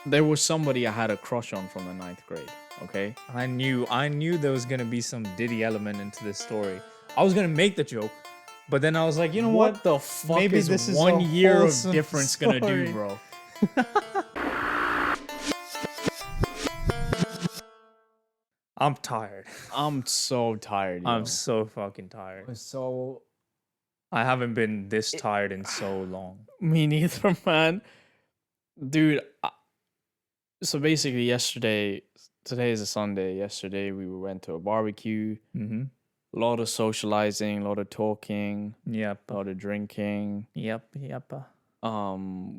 there was somebody I had a crush on from the 9th grade. Okay. I knew there was gonna be some Diddy element into this story. I was gonna make the joke, but then I was like, you know what? the fuck Maybe is this is 1 a year of wholesome difference gonna story. do, bro? I'm tired. I'm so tired. Yo. I'm so fucking tired. so. I haven't been this tired in so long. Me neither, man. Dude. So basically, today is a Sunday. Yesterday we went to a barbecue. Mm-hmm. A lot of socializing, a lot of talking, Yep. a lot of drinking. Yep.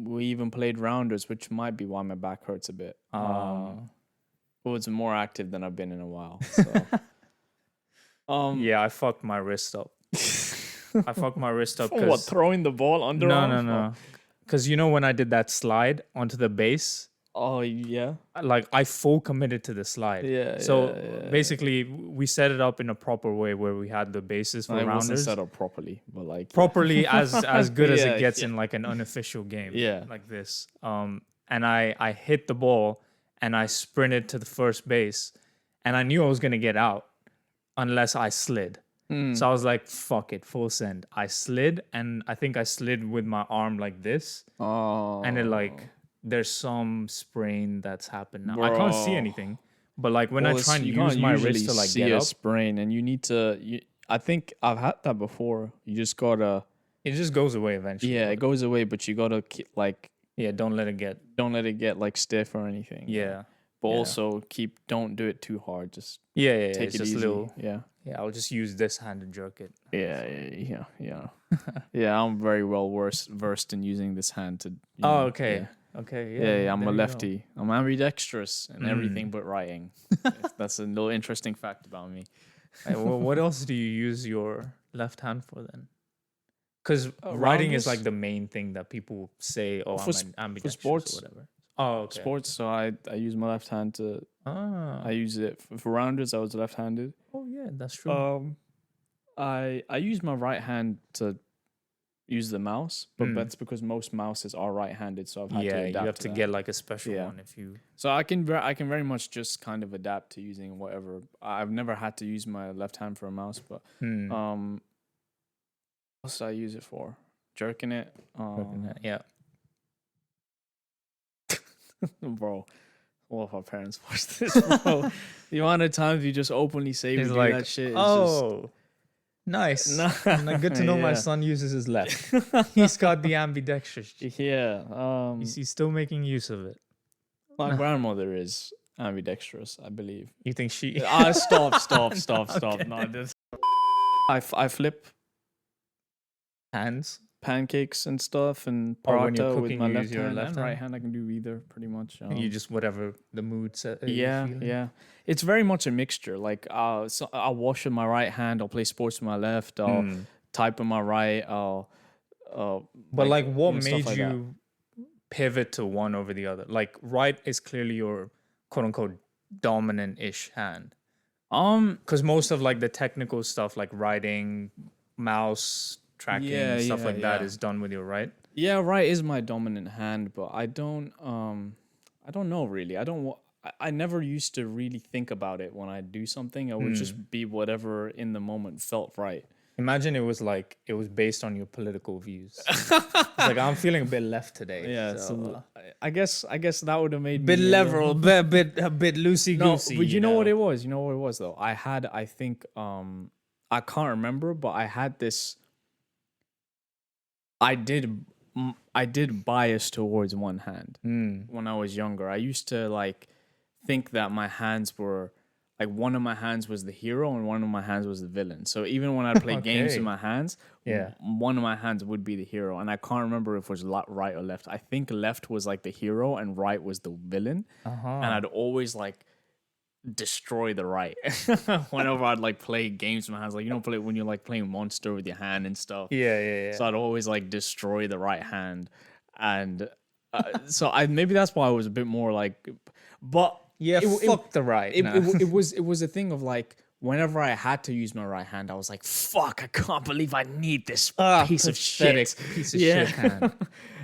We even played rounders, which might be why my back hurts a bit. It was more active than I've been in a while. So. Yeah, I fucked my wrist up. I fucked my wrist up. What, throwing the ball under? No. Because you know when I did that slide onto the base, Oh yeah. like I full committed to the slide. Yeah. So basically, we set it up in a proper way where we had the bases for It wasn't rounders set up properly, but like properly as good as Yeah, it gets in like an unofficial game. Yeah. Like this. And I hit the ball and I sprinted to the first base, and I knew I was gonna get out unless I slid. So I was like, fuck it, full send. I slid, and I think I slid with my arm like this. Oh. And it like, there's some sprain that's happened now. I can't see Bro. anything, but like when I try and you use can't my usually wrist to like see get a up, sprain, and you need to. I think I've had that before. You just gotta. it just goes away eventually. Yeah, it goes away, but you gotta keep, like, Yeah, don't let it get. like stiff or anything. Yeah. But Yeah. also don't do it too hard. Just Yeah. take It's it just easy. little. Yeah. Yeah, I'll just use this hand to jerk it. Yeah. Yeah, I'm very well versed in using this hand to. Okay. Yeah. Okay. Yeah, I'm there a you go. lefty. I'm ambidextrous in everything but writing. That's a little interesting fact about me. Hey, well, what else do you use your left hand for then? Because writing is rounders? like the main thing that people say. Oh, For I'm ambidextrous sports. or whatever. Oh, okay. Sports, so I use my left hand to. I use it for rounders. I was left-handed. Oh yeah, that's true. I use my right hand to use the mouse, but that's because most mouses are right-handed, so I've had to Yeah, adapt you have to that. get like a special Yeah. one if you. So I can very much just kind of adapt to using whatever. I've never had to use my left hand for a mouse, but what else do I use it for? Jerking it. Yeah. Bro, all of our parents watch this, bro. The amount of times you just openly say we It's do like, that shit is oh, nice. Like, good to know my Yeah. son uses his left. He's got the ambidextrous. just yeah. He's still making use of it. My grandmother is ambidextrous, I believe. You think she? Stop. Okay. No, I flip Hands. pancakes and stuff and Oh, when you're paratha with cooking, my you left use your hand left and hand? right hand. I can do either, pretty much. You just whatever the mood set. Yeah. It's very much a mixture. Like, so I'll wash with my right hand. I'll play sports with my left. I'll type with my right. But like, what stuff made like that. you pivot to one over the other? Like, right is clearly your quote unquote dominant-ish hand. Because most of like the technical stuff, like writing, mouse tracking, stuff like that, is done with your right. Yeah, right is my dominant hand, but I don't know really. I never used to really think about it when I do something. It would just be whatever in the moment felt right. Imagine it was based on your political views. It's like, I'm feeling a bit left today. Yeah, so, I guess that would have made bit me liberal, a bit loosey No, goosey. but you know what it was? You know what it was though? I think I can't remember, but I had this. I did bias towards one hand when I was younger. I used to like think that my hands were like one of my hands was the hero and one of my hands was the villain. So even when I play games with my hands, one of my hands would be the hero, and I can't remember if it was right or left. I think left was like the hero and right was the villain, and I'd always like destroy the right whenever I'd like play games with my hands. Like, you know, play when you're like playing Monster with your hand and stuff. Yeah. So I'd always like destroy the right hand, and so maybe that's why I was a bit more like, but Yeah, fuck the right. it was a thing of like, whenever I had to use my right hand, I was like, fuck, I can't believe I need this piece of shit. Piece of shit hand.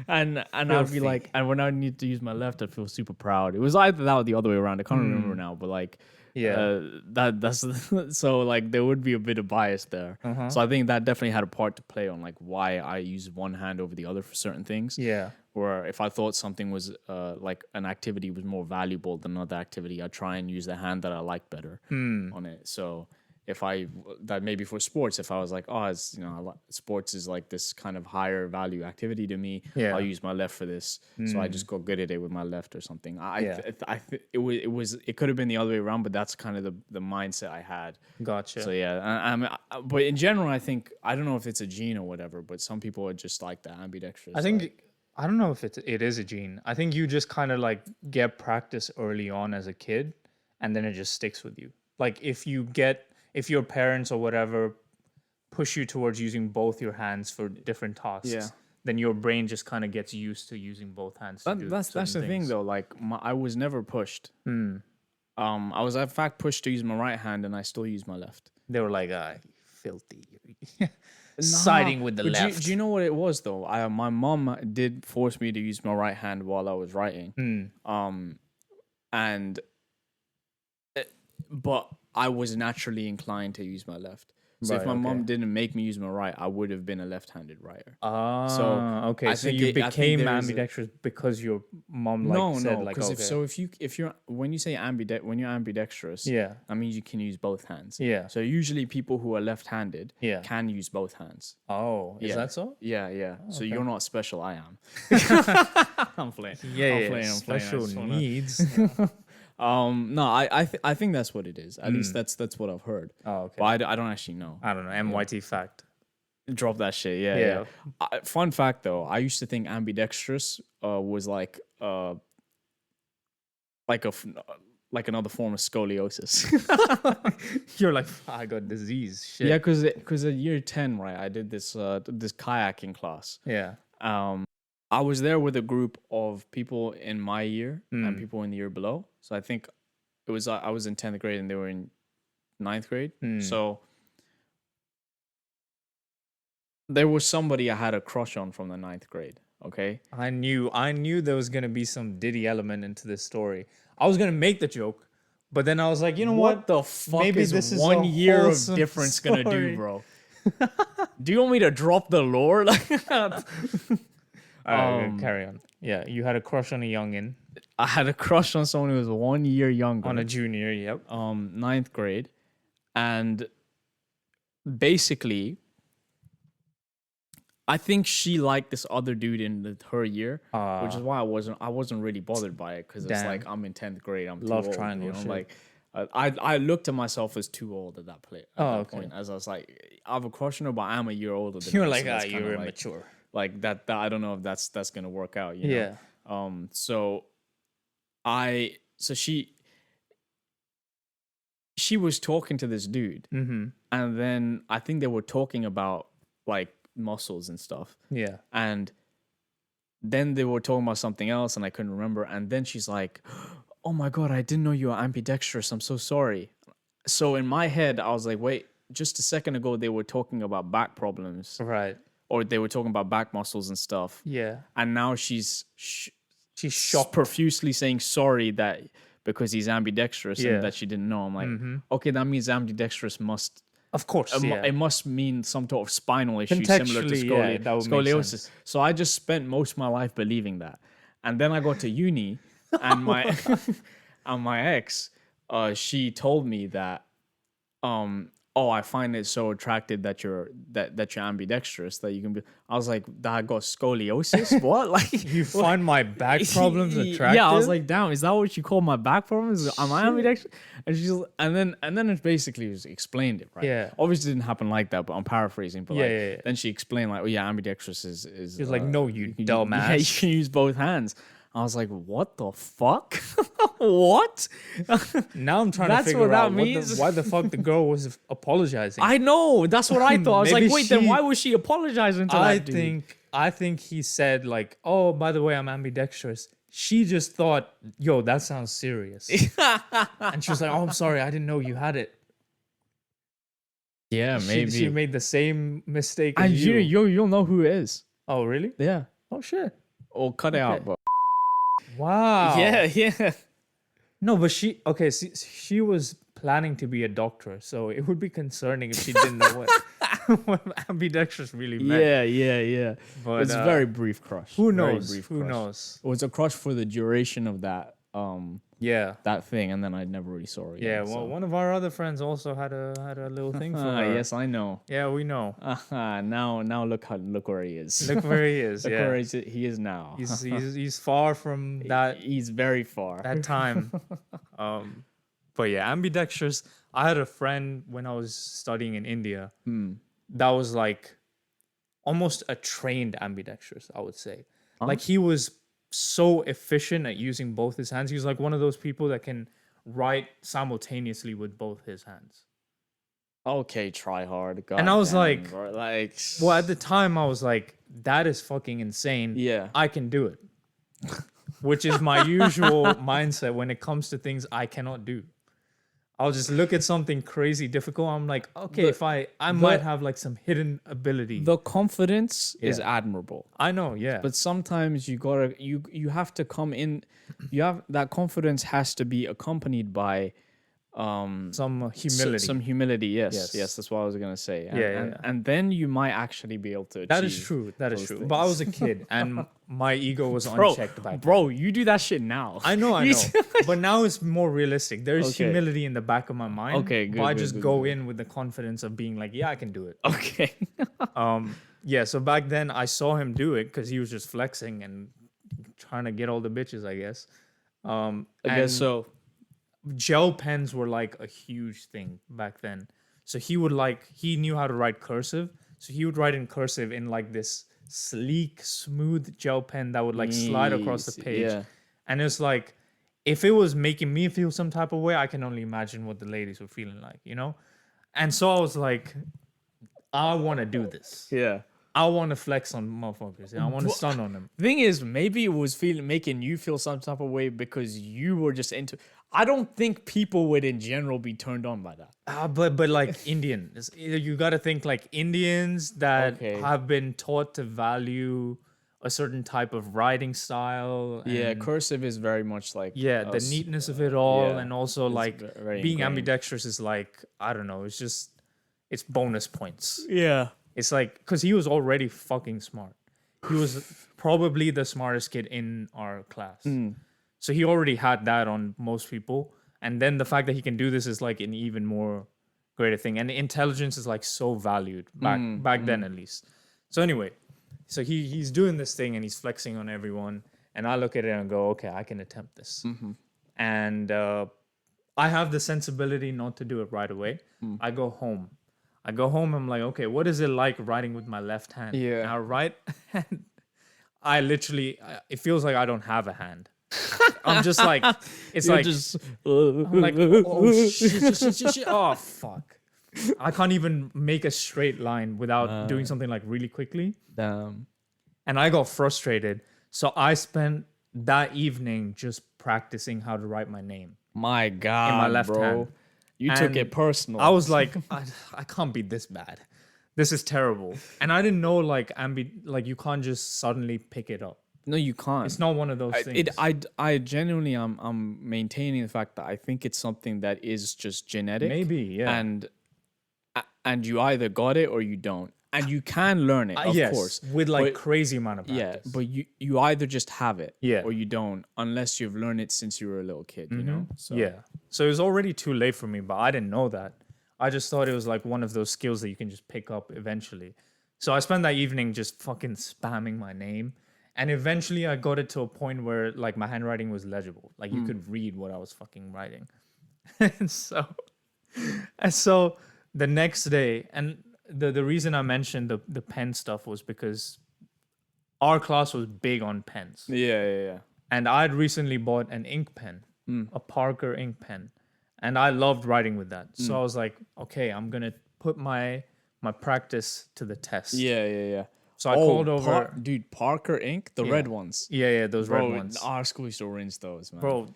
and I'd be like, and when I need to use my left, I'd feel super proud. It was either that or the other way around. I can't remember now, but like, that's so like there would be a bit of bias there. So I think that definitely had a part to play on like why I use one hand over the other for certain things. Yeah. Or if I thought something was like an activity was more valuable than another activity, I'd try and use the hand that I like better on it. So if that maybe for sports, if I was like, oh, it's, sports is like this kind of higher value activity to me, I'll use my left for this. So I just got good at it with my left or something. It could have been the other way around, but that's kind of the mindset I had. Gotcha. So yeah, but in general, I think, I don't know if it's a gene or whatever, but some people are just like that ambidextrous. I think, I don't know if it is a gene. I think you just kind of like get practice early on as a kid, and then it just sticks with you. Like if your parents or whatever push you towards using both your hands for different tasks, then your brain just kind of gets used to using both hands. That's the thing though. Like I was never pushed. I was in fact pushed to use my right hand, and I still use my left. They were like, filthy. Siding with the left. Do you know what it was though? My mom did force me to use my right hand while I was writing. But I was naturally inclined to use my left. So if my mom didn't make me use my right, I would have been a left-handed writer. So you became ambidextrous because your mom said like, if you're when you say when you're ambidextrous, that means you can use both hands. Yeah. So usually people who are left-handed can use both hands. Oh, is that so? Yeah. So you're not special. I am. I'm playing. I'm playing. Special needs. No, I think that's what it is. At least that's what I've heard. Oh, okay. But I don't actually know. I don't know. MYT fact. Drop that shit. Yeah. Fun fact though, I used to think ambidextrous was like another form of scoliosis. You're like, I got disease. Shit. Yeah, because at year 10, right, I did this kayaking class. Yeah. I was there with a group of people in my year and people in the year below. So I think it was I was in 10th grade and they were in 9th grade. So there was somebody I had a crush on from the 9th grade. Okay. I knew there was gonna be some Diddy element into this story. I was gonna make the joke, but then I was like, you know what? The fuck Maybe is this is 1 year of difference story. gonna do, bro? Do you want me to drop the lore? Carry on. Yeah, you had a crush on a youngin. I had a crush on someone who was 1 year younger. On a junior, yep. 9th grade. And basically, I think she liked this other dude in her year, which is why I wasn't really bothered by it, because it's like I'm in 10th grade, I'm too old. triangle, like I looked at myself as too old at that point. As I was like, I have a crush on her, but I'm a year older than her. You're like, so you're immature. Like that I don't know if that's gonna work out. You know? Yeah. So she was talking to this dude, and then I think they were talking about like muscles and stuff. Yeah. And then they were talking about something else, and I couldn't remember. And then she's like, "Oh my god, I didn't know you were ambidextrous. I'm so sorry." So in my head, I was like, "Wait, just a second ago they were talking about back problems, right?" Or they were talking about back muscles and stuff. Yeah. And now she's shocked, profusely saying sorry that because he's ambidextrous and that she didn't know. I'm like, okay, that means ambidextrous must, of course, it must mean some sort of spinal issue similar to scoliosis. So I just spent most of my life believing that. And then I got to uni and my ex, she told me that, I find it so attractive that you're ambidextrous, that you can be. I was like, that I got scoliosis? What? Like you find my back problems attractive? Yeah, I was like, damn, is that what you call my back problems? Am I ambidextrous? And then it basically explained it, right? Yeah. Obviously, it didn't happen like that, but I'm paraphrasing. But then she explained like, ambidextrous is. She's like, no, you dumbass. Yeah, you can use both hands. I was like, what the fuck? What? Now I'm trying to figure out why the fuck the girl was apologizing. I know. That's what I thought. I was like, wait, then why was she apologizing to that dude? I think he said like, oh, by the way, I'm ambidextrous. She just thought, yo, that sounds serious. And she was like, oh, I'm sorry. I didn't know you had it. Yeah, maybe. She made the same mistake as you. You'll know who it is. Oh, really? Yeah. Oh, shit. Oh, cut it out, bro. Wow. Yeah. No, but she was planning to be a doctor, so it would be concerning if she didn't know what ambidextrous really meant. Yeah. But It's a very brief crush. who Very knows? brief Who crush. knows? It was a crush for the duration of that Yeah. that thing, and then I never really saw her again. Yeah, well, one of our other friends also had a little thing for her. Yes, I know. Yeah, we know. Now look where he is. Look where he is. Look Yeah, where he is now. he's far from that He's very far. that time. But yeah, ambidextrous. I had a friend when I was studying in India that was like almost a trained ambidextrous, I would say. Like he was so efficient at using both his hands. He was like one of those people that can write simultaneously with both his hands. Okay, try hard. God And I was damn, like, bro, like, well, at the time I was like, that is fucking insane. yeah. I can do it. Which is my usual mindset when it comes to things I cannot do. I'll just look at something crazy difficult. I'm like, okay, if I might have like some hidden ability. The confidence is admirable. I know, yeah. But sometimes you have to come in. You have that confidence has to be accompanied by some humility. Some humility. Yes, that's what I was gonna say. And then you might actually be able to achieve. That is true. That is true. things. But I was a kid and my ego was unchecked back then. Bro, you do that shit now. I know. But now it's more realistic. There is Okay. humility in the back of my mind. Okay, good, But I good, just good, go in with the confidence of being like, yeah, I can do it. Okay. Yeah, so back then I saw him do it because he was just flexing and trying to get all the bitches, I guess. I guess so. Gel pens were like a huge thing back then. So he knew how to write cursive. So he would write in cursive in like this sleek, smooth gel pen that would like slide across the page. Yeah. And it's like, if it was making me feel some type of way, I can only imagine what the ladies were feeling like, you know? And so I was like, I want to do this. Yeah. I want to flex on motherfuckers. And I want to stun on them. Thing is, maybe it was making you feel some type of way because you were just into. I don't think people would in general be turned on by that. But like Indian, you got to think like Indians that have been taught to value a certain type of writing style. Yeah, cursive is very much like the neatness of it all, and also like being ingrained. ambidextrous is like, I don't know, it's bonus points. Yeah. It's like, because he was already fucking smart. He was probably the smartest kid in our class. So he already had that on most people. And then the fact that he can do this is like an even more greater thing. And intelligence is like so valued back then, at least. So anyway, so he's doing this thing and he's flexing on everyone. And I look at it and go, okay, I can attempt this. And I have the sensibility not to do it right away. I go home. I'm like, okay, what is it like writing with my left hand? Yeah. And I write, and I literally, it feels like I don't have a hand. I'm just like, it's You're like, just, I'm like, oh shit, oh fuck. I can't even make a straight line without doing something like really quickly. damn. And I got frustrated. So I spent that evening just practicing how to write my name. My God, In my left bro. hand. You took And it personal. I was like, I can't be this bad. This is terrible. And I didn't know like you can't just suddenly pick it up. No, you can't. It's not one of those things. I genuinely I'm maintaining the fact that I think it's something that is just genetic. Maybe, yeah. And you either got it or you don't. And you can learn it, of yes, course. with like But- crazy amount of Yeah, practice. but you either just have it Yeah. or you don't, unless you've learned it since you were a little kid, you know? So Yeah. So it was already too late for me, but I didn't know that. I just thought it was like one of those skills that you can just pick up eventually. So I spent that evening just fucking spamming my name. And eventually I got it to a point where like my handwriting was legible. Like you could read what I was fucking writing. and so the next day, and the reason I mentioned the pen stuff was because our class was big on pens. Yeah. And I'd recently bought an ink pen, a Parker ink pen. And I loved writing with that. So I was like, okay, I'm going to put my practice to the test. Yeah. So I called over. Dude, Parker ink, the red ones. Yeah, those Bro, red ones. our school used to rinse those, man. Bro,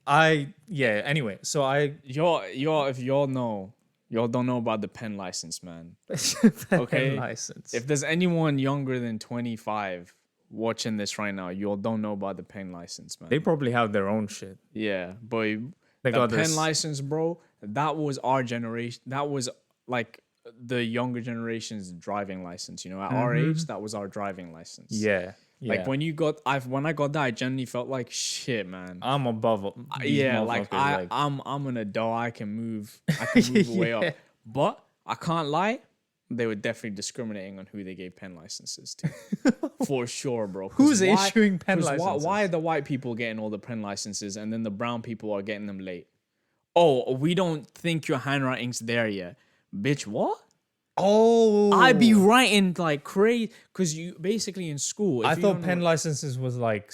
anyway, so Y'all, if y'all don't know about the pen license, man. okay. Okay. License. If there's anyone younger than 25 watching this right now, you all don't know about the pen license, man. They probably have their own shit. Yeah, but They the got pen this. license, bro, that was our generation. That was like the younger generation's driving license. You know, at our age, that was our driving license. Yeah. Yeah. Like when I got that, I genuinely felt like shit, man. I'm above these Yeah, like motherfuckers, I'm an adult. I can move way Yeah. up. But I can't lie, they were definitely discriminating on who they gave pen licenses to. For sure, bro. 'Cause Who's issuing pen 'cause licenses? Why are the white people getting all the pen licenses and then the brown people are getting them late? Oh, we don't think your handwriting's there yet. Bitch, what? Oh, I be writing like crazy because you basically in school. If I you thought don't know- pen licenses was like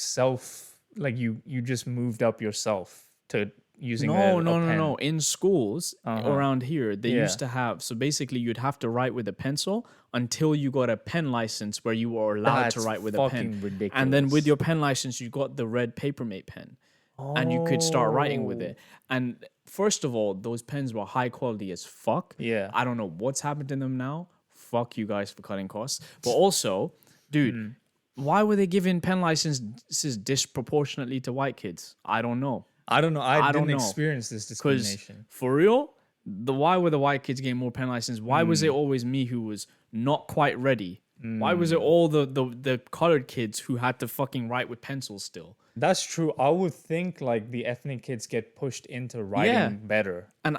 like you just moved up yourself to using a pen. No. In schools around here, they Yeah. used to have. So basically, you'd have to write with a pencil until you got a pen license where you were allowed to That's write with a fucking pen. ridiculous. And then with your pen license, you got the red Papermate pen, and you could start writing with it. And first of all, those pens were high quality as fuck. Yeah. I don't know what's happened to them now. Fuck you guys for cutting costs. But also, dude, why were they giving pen licenses disproportionately to white kids? I don't know. I don't know. I don't didn't know. experience this Because discrimination. for real, why were the white kids getting more pen license? Why was it Hmm. always me who was not quite ready? Why was it all the colored kids who had to fucking write with pencils still? That's true. I would think like the ethnic kids get pushed into writing better. And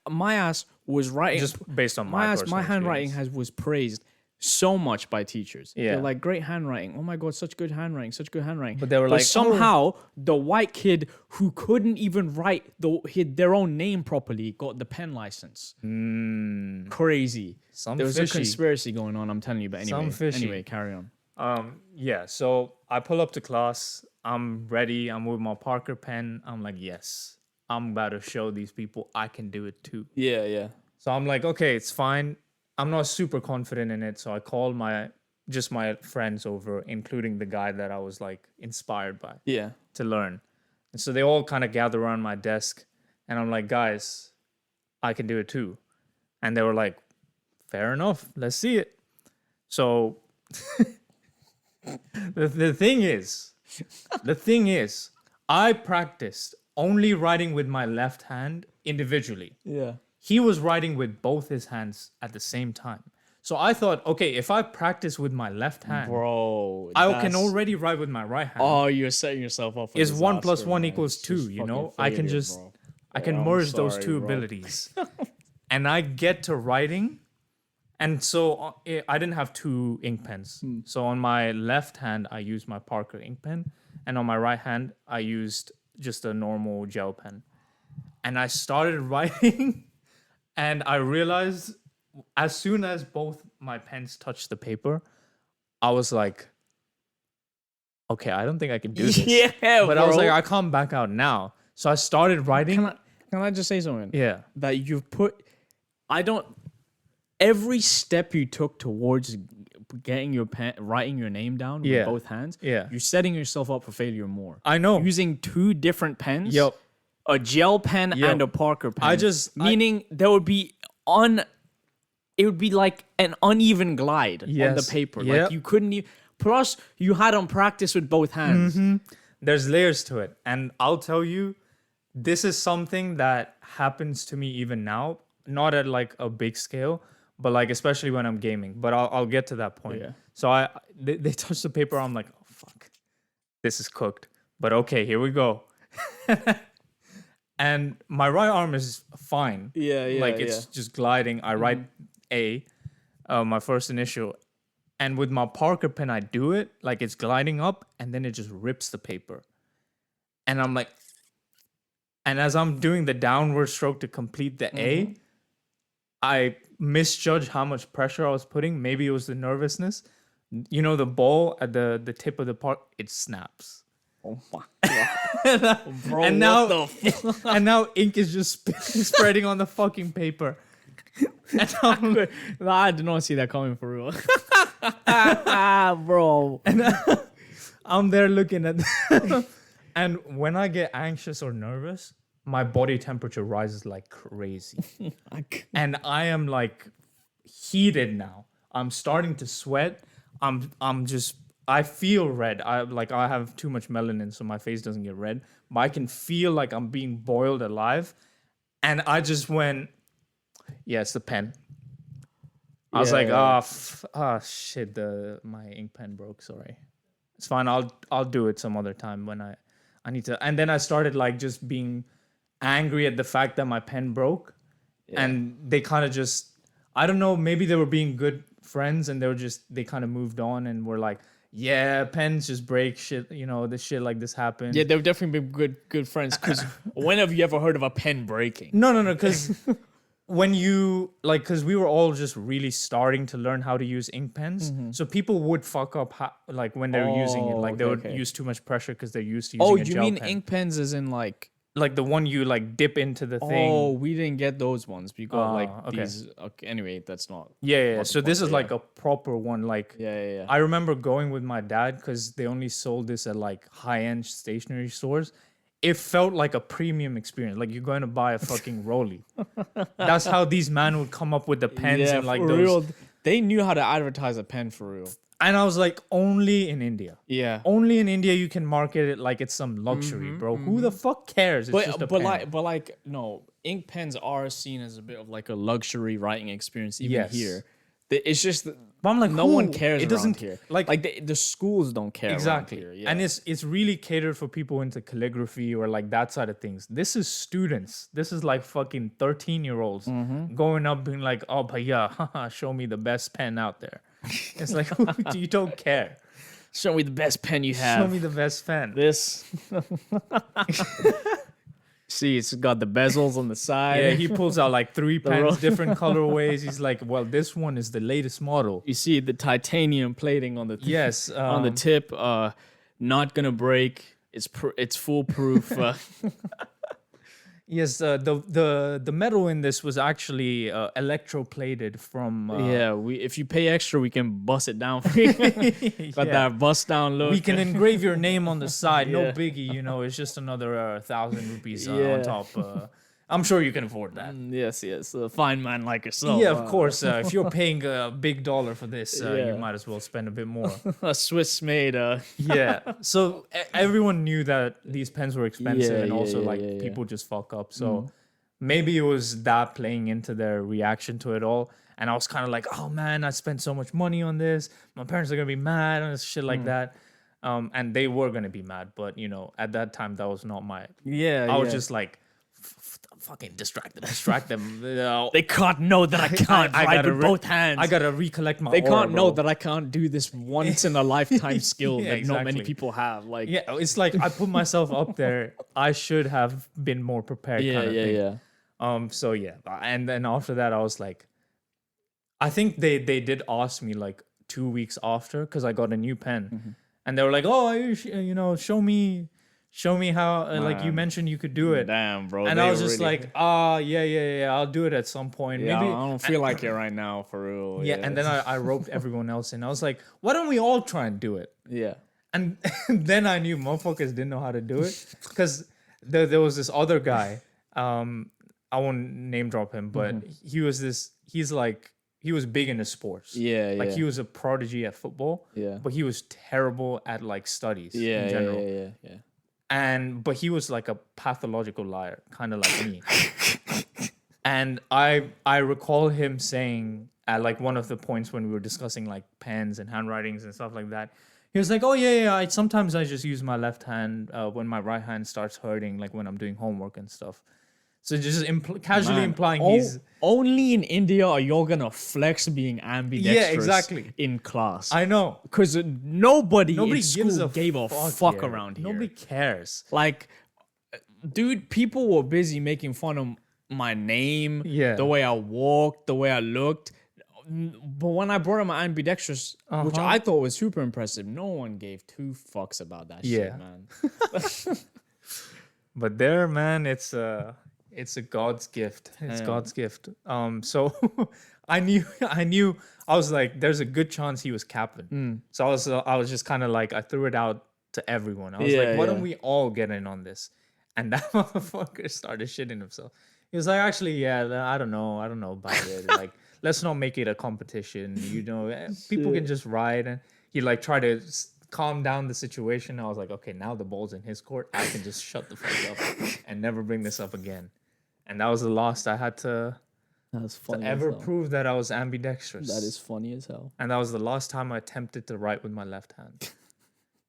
my ass was writing Just based on my my ass, personal my handwriting experience. was praised so much by teachers. Yeah. They're like, great handwriting. Oh my god, such good handwriting, such good handwriting. But they were like, somehow the white kid who couldn't even write their own name properly got the pen license. Crazy. Some There was a fishy. conspiracy going on, I'm telling you. But Some fishy. anyway, carry on. Yeah, so I pull up to class. I'm ready. I'm with my Parker pen. I'm like, yes, I'm about to show these people I can do it too. Yeah. So I'm like, okay, it's fine. I'm not super confident in it. So I called my friends over, including the guy that I was like inspired by Yeah. to learn. And so they all kind of gather around my desk. And I'm like, guys, I can do it too. And they were like, fair enough. Let's see it. So the thing is, I practiced only writing with my left hand individually. Yeah. He was writing with both his hands at the same time. So I thought, okay, if I practice with my left hand, Bro. I can already write with my right hand. Oh, you're setting yourself up for Is 1 + disaster, 1 man. equals It's 2, just you know? fucking I can failure, just bro. I can I'm merge those sorry, two bro. abilities. And I get to writing. And so I didn't have two ink pens. So on my left hand, I used my Parker ink pen. And on my right hand, I used just a normal gel pen. And I started writing. And I realized as soon as both my pens touched the paper, I was like, okay, I don't think I can do this. Yeah, But I was like, I can't back out now. So I started writing. Can I just say something? Yeah. That you've put, every step you took towards getting your pen, writing your name down with both hands, Yeah. you're setting yourself up for failure more. I know. Using two different pens, Yep. a gel pen and a Parker pen. Meaning there would be it would be like an uneven glide on the Yes. paper. Yep. Like you couldn't even, plus you had on practice with both hands. There's layers to it. And I'll tell you, this is something that happens to me even now, not at like a big scale, but like especially when I'm gaming. But I'll get to that point. Yeah. So they touch the paper. I'm like, oh fuck, this is cooked. But okay, here we go. And my right arm is fine. Like it's just gliding. I write A, my first initial. And with my Parker pen, I do it like it's gliding up and then it just rips the paper. And I'm like, and as I'm doing the downward stroke to complete the A, I misjudged how much pressure I was putting. Maybe it was the nervousness. You know, the ball at the tip of the part, it snaps. Oh my god. Bro, And now, what the and now ink is just spreading on the fucking paper. And I'm, I did not see that coming for real. Bro. I'm there looking at and when I get anxious or nervous, my body temperature rises like crazy. And I am like heated now. I'm starting to sweat. I'm just I feel red. I have too much melanin, so my face doesn't get red. But I can feel like I'm being boiled alive, and I just went, yeah, it's the pen. I was like, shit, my ink pen broke. Sorry, it's fine. I'll do it some other time when I need to. And then I started like just being angry at the fact that my pen broke, and they kind of just, I don't know, maybe they were being good friends and they kind of moved on and were like, yeah, pens just break shit, this shit like this happened. Yeah, they've definitely been good friends. Because when have you ever heard of a pen breaking? No, because when you because we were all just really starting to learn how to use ink pens, so people would fuck up when they're using it, like they would use too much pressure because they're used to using a gel pen. Ink pens as in like the one you like dip into the thing? Oh, we didn't get those ones. We got these. Okay, anyway, that's not. Yeah. So this is like a proper one. Like, yeah. I remember going with my dad because they only sold this at like high-end stationery stores. It felt like a premium experience. Like you're going to buy a fucking Rolly. That's how these men would come up with the pens and like those. Real, they knew how to advertise a pen for real. And I was like, only in India. Yeah. Only in India you can market it like it's some luxury, bro. Who the fuck cares? It's just a pen. No, ink pens are seen as a bit of like a luxury writing experience even here. It's just that I'm like, no one cares it doesn't here. Like the schools don't care exactly. Around here. Yeah. And it's really catered for people into calligraphy or like that side of things. This is students. This is like fucking 13-year-olds going up being like, oh, bhaiya, show me the best pen out there. It's like, you don't care. Show me the best pen you have. Show me the best pen. This. See, it's got the bezels on the side. Yeah, he pulls out like 3 pens, different colorways. He's like, well, this one is the latest model. You see the titanium plating on the yes on the tip. Not gonna break. It's foolproof. Yes, the metal in this was actually electroplated from. If you pay extra, we can bust it down for you. Got that bust down look. We can engrave your name on the side. No biggie, it's just another 1,000 rupees on top. I'm sure you can afford that. Yes. A fine man like yourself. Yeah, of course. If you're paying a big dollar for this, you might as well spend a bit more. A Swiss made. Yeah. So everyone knew that these pens were expensive, and also people just fuck up. So maybe it was that playing into their reaction to it all. And I was kind of like, oh man, I spent so much money on this. My parents are gonna be mad and shit like that. And they were gonna be mad, but at that time that was not my. I was just like. Fucking distract them. They can't know that I can't write with both hands. I gotta recollect my. They can't know that I can't do this once in a lifetime skill that exactly. not many people have. Like, it's like I put myself up there. I should have been more prepared. So and then after that, I was like, I think they did ask me like 2 weeks after because I got a new pen, and they were like, oh, show me how, like you mentioned you could do it. Damn, bro. And I was just like, yeah, I'll do it at some point. Yeah, maybe I don't feel like it right now, for real. Yeah, and then I roped everyone else in. I was like, why don't we all try and do it? Yeah. And then I knew motherfuckers didn't know how to do it. Because there was this other guy, I won't name drop him, but he was big into sports. Yeah, Like he was a prodigy at football. Yeah. But he was terrible at like studies in general. Yeah. But he was like a pathological liar, kind of like me. And I recall him saying at like one of the points when we were discussing like pens and handwritings and stuff like that, he was like, oh yeah, sometimes I just use my left hand when my right hand starts hurting, like when I'm doing homework and stuff. So just casually implying he's... Only in India are you gonna flex being ambidextrous in class. I know. Because nobody in school gave a fuck here. Around here. Nobody cares. Like, dude, people were busy making fun of my name, the way I walked, the way I looked. But when I brought up my ambidextrous, which I thought was super impressive, no one gave 2 fucks about that shit, man. But there, man, it's a God's gift. It's God's gift. So I knew. I was like, there's a good chance he was capping. So I was just kind of like, I threw it out to everyone. I was like, why don't we all get in on this? And that motherfucker started shitting himself. He was like, actually, I don't know about it. Like, let's not make it a competition. People can just ride. And he like tried to calmed down the situation. I was like, okay, now the ball's in his court. I can just shut the fuck up and never bring this up again. And that was the last I had to ever prove that I was ambidextrous. That is funny as hell. And that was the last time I attempted to write with my left hand.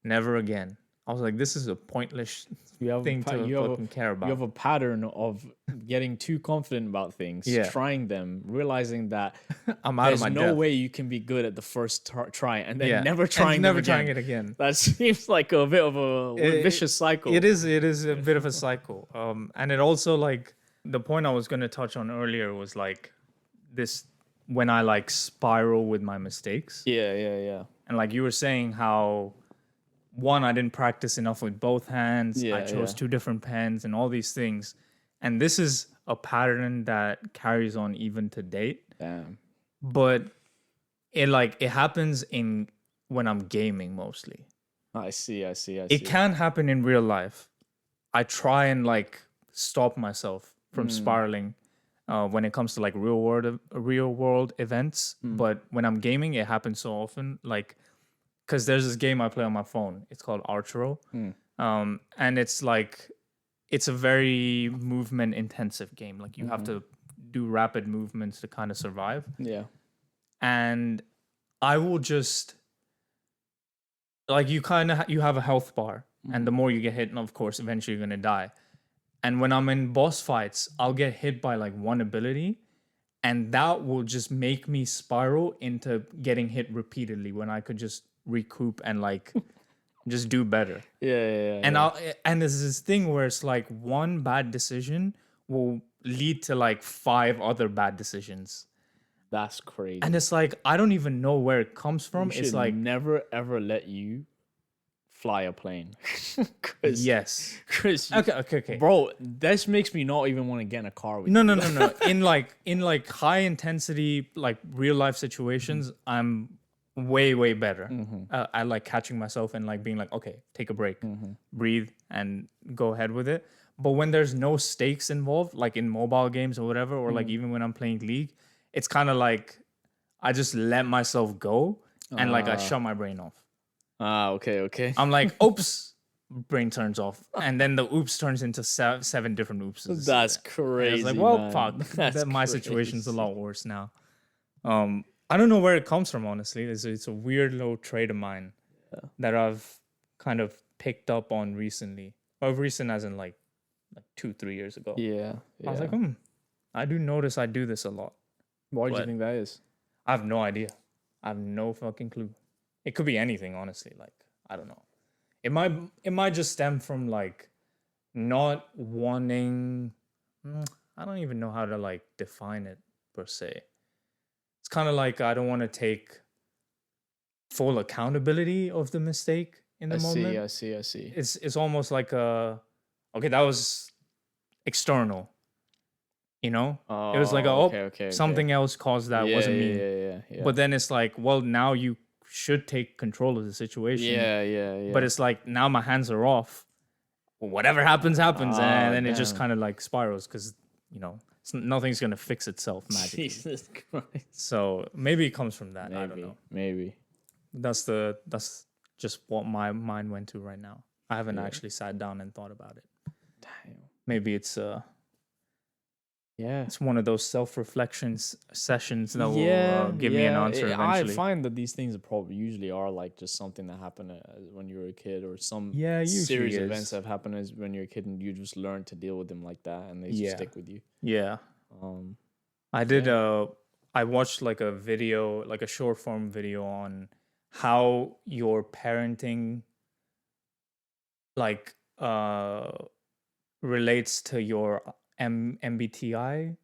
Never again. I was like, this is a pointless thing to fucking care about. You have a pattern of getting too confident about things, trying them, realizing that there's no way you can be good at the first try, and then never trying it again. That seems like a bit of a vicious cycle. It is a bit of a cycle. And it also, like, the point I was going to touch on earlier was like this, when I like spiral with my mistakes. Yeah. And like you were saying how, one, I didn't practice enough with both hands. I chose two different pens and all these things. And this is a pattern that carries on even to date. Damn. But it happens when I'm gaming mostly. I see. It can happen in real life. I try and like stop myself from spiraling when it comes to like real world events. But when I'm gaming, it happens so often. Like, because there's this game I play on my phone. It's called Archero. And it's like, it's a very movement intensive game. Like you have to do rapid movements to kind of survive. Yeah. And I will just, like, you have a health bar. And the more you get hit, and of course, eventually you're going to die. And when I'm in boss fights, I'll get hit by like one ability. And that will just make me spiral into getting hit repeatedly when I could just recoup and like just do better. Yeah. And there's this thing where it's like one bad decision will lead to like 5 other bad decisions. That's crazy. And it's like, I don't even know where it comes from. You it's like, never ever let you fly a plane. Yes. Chris. Okay. Bro, this makes me not even want to get in a car with you. No. In like high intensity, like real life situations, I'm way better at like catching myself and like being like, okay, take a break, breathe, and go ahead with it. But when there's no stakes involved, like in mobile games or whatever, or like even when I'm playing League, it's kind of like I just let myself go and like I shut my brain off. Okay. I'm like, oops, brain turns off, and then the oops turns into 7 different oopses. That's crazy. It's like, well, fuck, my situation's a lot worse now. I don't know where it comes from, honestly. It's a weird little trait of mine that I've kind of picked up on recently. Well, recent as in like 2-3 years ago. Yeah. I was like, I do notice I do this a lot. Why do you think that is? I have no idea. I have no fucking clue. It could be anything, honestly. Like, I don't know. It might just stem from like not wanting. I don't even know how to like define it per se. It's kind of like I don't want to take full accountability of the mistake in the moment. I see. It's almost like okay, that was external. You know? It was like, something else caused that, wasn't me. Yeah. But then it's like, well, now you should take control of the situation. Yeah. But it's like, now my hands are off. Whatever happens, and then it just kind of like spirals because, you know, nothing's gonna fix itself magically. Jesus Christ. So maybe it comes from that. I don't know. Maybe. That's just what my mind went to right now. I haven't actually sat down and thought about it. Damn. Maybe it's it's one of those self-reflection sessions that will give me an answer eventually. I find that these things usually are like just something that happened when you were a kid, or some series of events that have happened when you're a kid, and you just learn to deal with them like that, and they just stick with you. Yeah. I did I watched like a video, like a short form video on how your parenting like relates to your MBTI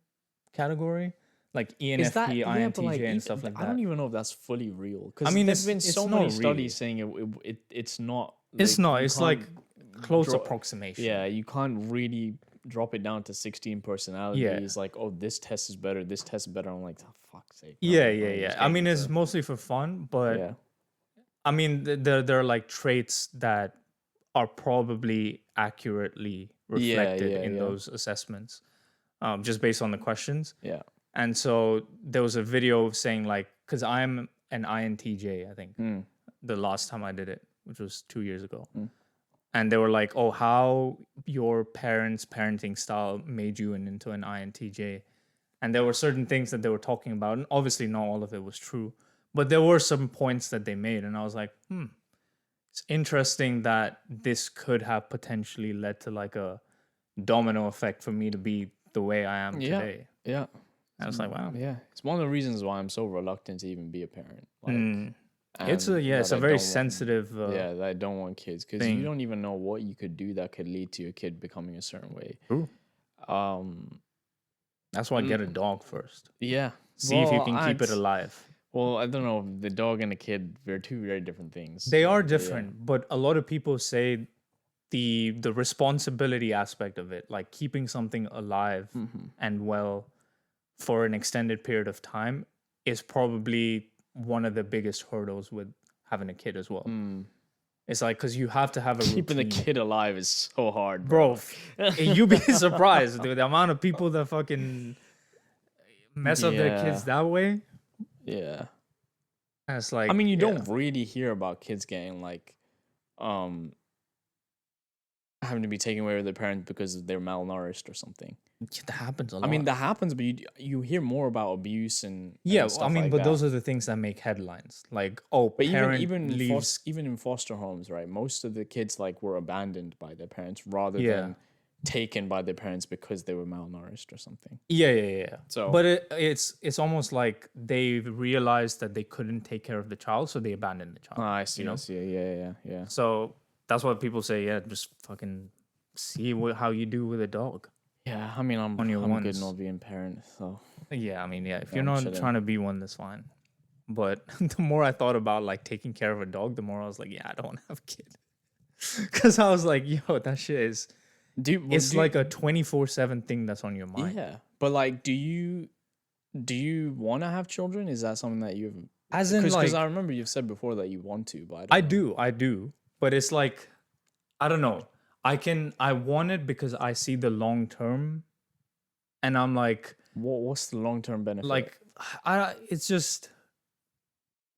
category, like ENFP, INTJ, and stuff like that. I don't even know if that's fully real. Because I mean, there's been so many really studies saying it's not. It's not. It's like close approximation. Yeah, you can't really drop it down to 16 personalities. Yeah. Like, oh, this test is better. This test is better. I'm like, oh, fuck's sake. Yeah. I mean, it's mostly for fun, but I mean, there are like traits that are probably accurately reflected in those assessments, just based on the questions. Yeah. And so there was a video saying like, because I'm an INTJ, I think, the last time I did it. which was 2 years ago. And they were like, oh, how your parents' parenting style made you into an INTJ. And there were certain things that they were talking about. And obviously not all of it was true. But there were some points that they made. And I was like, it's interesting that this could have potentially led to like a domino effect for me to be the way I am today. Yeah. I was like, wow. Yeah. It's one of the reasons why I'm so reluctant to even be a parent. Like, It's a very sensitive that I don't want kids, because you don't even know what you could do that could lead to your kid becoming a certain way. True. That's why I get a dog first. Yeah. See if you can keep it alive. Well, I don't know. The dog and the kid, they're two very different things. They are different, but a lot of people say the responsibility aspect of it, like keeping something alive and well for an extended period of time, is probably one of the biggest hurdles with having a kid as well. It's like, because you have to have a keeping routine. the kid alive is so hard, bro. You'd be surprised, dude, the amount of people that fucking mess up their kids that way. Yeah. And it's like, I mean, you don't really hear about kids getting like having to be taken away with their parents because they're malnourished or something. That happens a lot. I mean, that happens, but you hear more about abuse and stuff, I mean, like but that. those are the things that make headlines. Like, oh, but parent even leaves. Even in foster homes, right? Most of the kids like were abandoned by their parents rather than taken by their parents because they were malnourished or something. Yeah. So, but it's almost like they realized that they couldn't take care of the child, so they abandoned the child. I see. I see. Yeah. So that's what people say. Yeah, just fucking see how you do with a dog. Yeah, I mean, I'm good not being parent, so. Yeah, I mean, if you're not trying to be one, that's fine. But the more I thought about like taking care of a dog, the more I was like, yeah, I don't want to have a kid. Because I was like, yo, that shit is. It's like a 24/7 thing that's on your mind. Yeah, but like, do you want to have children? Is that something that you've? As in, because I remember you've said before that you want to, but I do. But it's like, I don't know. I want it because I see the long term, and I'm like, what's the long term benefit? Like, it's just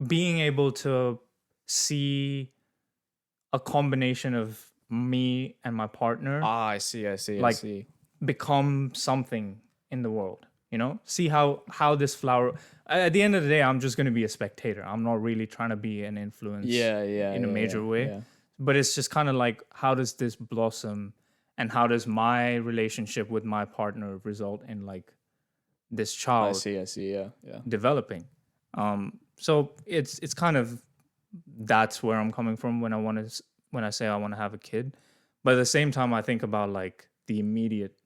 being able to see a combination of me and my partner. I see. Like, become something in the world. You know, see how this flower. At the end of the day, I'm just gonna be a spectator. I'm not really trying to be an influence. In a major way. Yeah. But it's just kind of like, how does this blossom, and how does my relationship with my partner result in like this child? I see. Yeah. Developing. So it's kind of, that's where I'm coming from when I say I want to have a kid. But at the same time, I think about like the immediate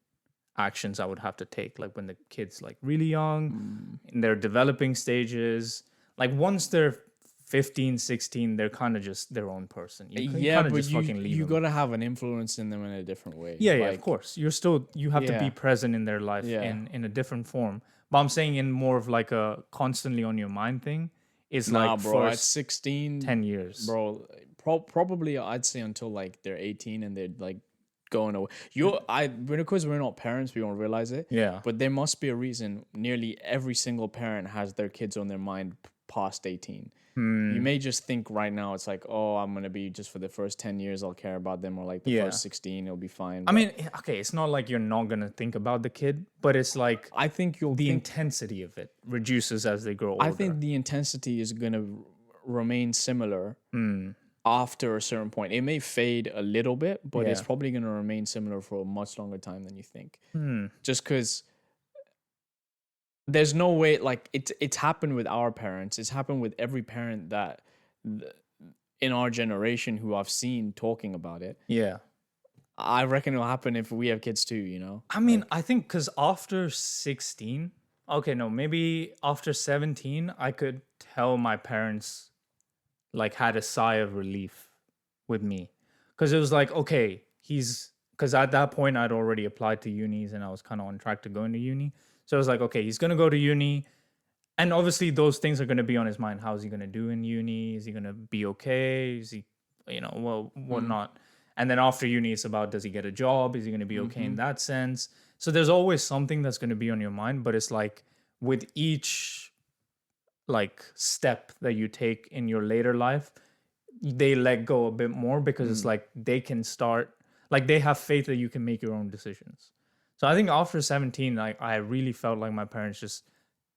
actions I would have to take, like when the kid's like really young, in their developing stages. Like once they're 15, 16, they're kind of just their own person. But you gotta have an influence in them in a different way. Yeah, of course. You have to be present in their life in a different form. But I'm saying in more of like a constantly on your mind thing. Is like, bro, first at 16, 10 years, bro. Probably I'd say until like they're 18 and they're like going away. Because we're not parents, we don't realize it. Yeah. But there must be a reason nearly every single parent has their kids on their mind past 18. You may just think right now it's like, oh, I'm gonna be just for the first 10 years I'll care about them, or like the first 16 it'll be fine. I mean, okay, it's not like you're not gonna think about the kid, but it's like, I think the intensity of it reduces as they grow older. I think the intensity is gonna remain similar after a certain point. It may fade a little bit, but it's probably gonna remain similar for a much longer time than you think. Just because there's no way, like it's happened with our parents. It's happened with every parent that in our generation who I've seen talking about it. Yeah. I reckon it'll happen if we have kids too, you know? I mean, I think because after 16, okay, no, maybe after 17, I could tell my parents like had a sigh of relief with me. Because it was like, okay, because at that point I'd already applied to unis and I was kind of on track to going to uni. So I was like, okay, he's going to go to uni. And obviously those things are going to be on his mind. How is he going to do in uni? Is he going to be okay? Is he, whatnot? And then after uni, it's about, does he get a job? Is he going to be okay in that sense? So there's always something that's going to be on your mind. But it's like with each like step that you take in your later life, they let go a bit more because it's like they can start, like they have faith that you can make your own decisions. So I think after 17, like I really felt like my parents just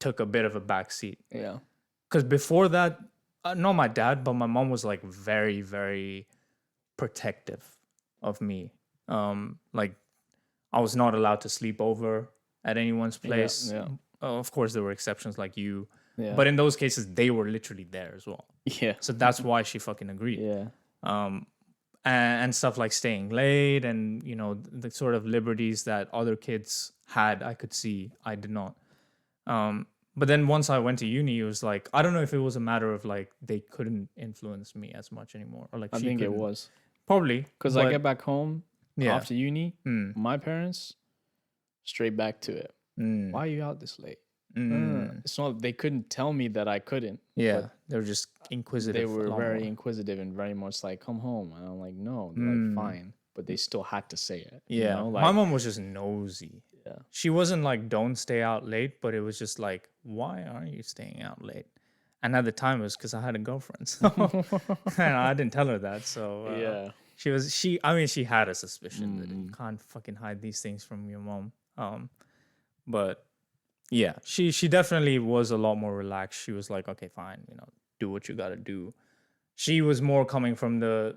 took a bit of a back seat. Yeah. Because before that, not my dad, but my mom was like very, very protective of me. Like I was not allowed to sleep over at anyone's place. Yeah. Of course, there were exceptions like you. Yeah. But in those cases, they were literally there as well. Yeah. So that's why she fucking agreed. Yeah. And stuff like staying late and, you know, the sort of liberties that other kids had, I could see. I did not. But then once I went to uni, it was like, I don't know if it was a matter of like they couldn't influence me as much anymore. Or like I think it was. Probably. Because I get back home Yeah. after uni, my parents, straight back to it. Why are you out this late? It's not, they couldn't tell me that I couldn't. Yeah. They were just inquisitive. They were a lot very more. inquisitive and very much like, come home. And I'm like, no. They're like, fine. But they still had to say it. Yeah. You know? Like, my mom was just nosy. Yeah. She wasn't like, don't stay out late, but it was just like, why are you staying out late? And at the time it was because I had a girlfriend. So and I didn't tell her that. So yeah. she had a suspicion that you can't fucking hide these things from your mom. But yeah, she definitely was a lot more relaxed. She was like, okay, fine, you know, do what you gotta do. She was more coming from the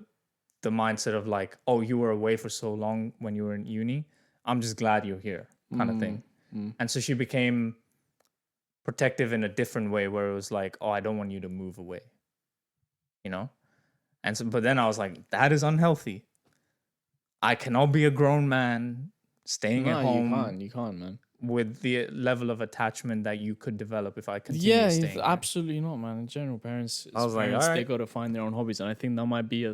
mindset of like, oh, you were away for so long when you were in uni. I'm just glad you're here, kind of thing. And so she became protective in a different way where it was like, oh, I don't want you to move away. You know? And so, but then I was like, that is unhealthy. I cannot be a grown man staying at home. You can't, man. With the level of attachment that you could develop if I continue staying. Yeah, absolutely not, man. In general, parents, I was like, parents, all right. they got to find their own hobbies. And I think that might be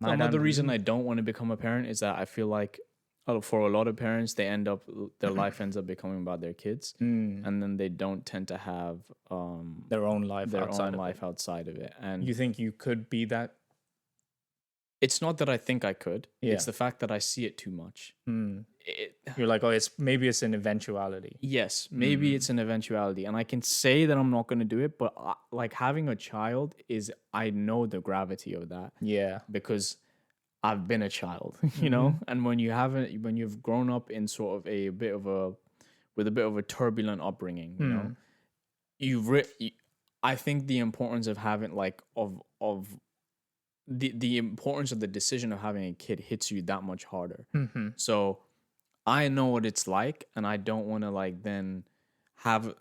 another reason I don't want to become a parent is that I feel like for a lot of parents, their life ends up becoming about their kids. And then they don't tend to have their own life outside of it. And you think you could be that? It's not that I think I could. Yeah. It's the fact that I see it too much. You're like, oh, maybe it's an eventuality. Yes, maybe it's an eventuality. And I can say that I'm not going to do it, but like having a child I know the gravity of that. Yeah. Because I've been a child, you know? And when you've grown up in sort of with a bit of a turbulent upbringing, you know, I think the importance of having the importance of the decision of having a kid hits you that much harder. So I know what it's like, and I don't want to like then have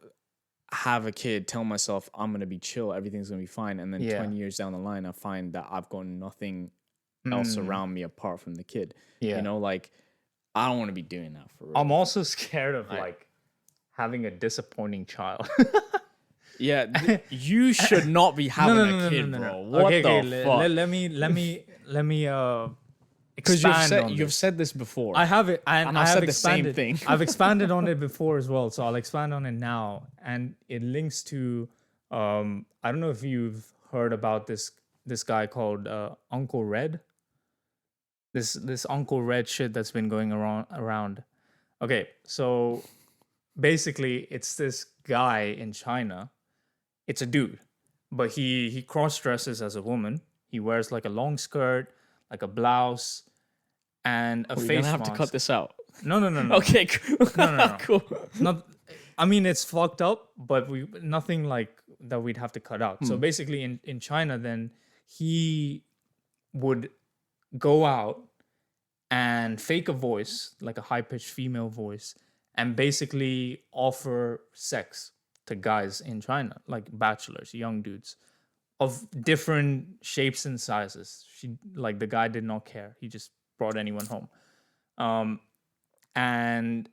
a kid, tell myself I'm gonna be chill, everything's gonna be fine, and then 20 years down the line I find that I've got nothing else around me apart from the kid. You know, like I don't want to be doing that for real. I'm also scared of like having a disappointing child. Yeah, you should not be having a kid, bro. What the fuck? Let me because you've said this before. I have it, and I have said expanded, the same thing. I've expanded on it before as well, so I'll expand on it now. And it links to I don't know if you've heard about this guy called Uncle Red. This Uncle Red shit that's been going around. Okay, so basically it's this guy in China. It's a dude, but he cross dresses as a woman. He wears like a long skirt, like a blouse, and a face mask. You're gonna have to cut this out. No. Okay, cool. No. Cool. Not. I mean, it's fucked up, but nothing like that we'd have to cut out. So basically, in China, then he would go out and fake a voice, like a high pitched female voice, and basically offer sex to guys in China, like bachelors, young dudes of different shapes and sizes. The guy did not care. He just brought anyone home. And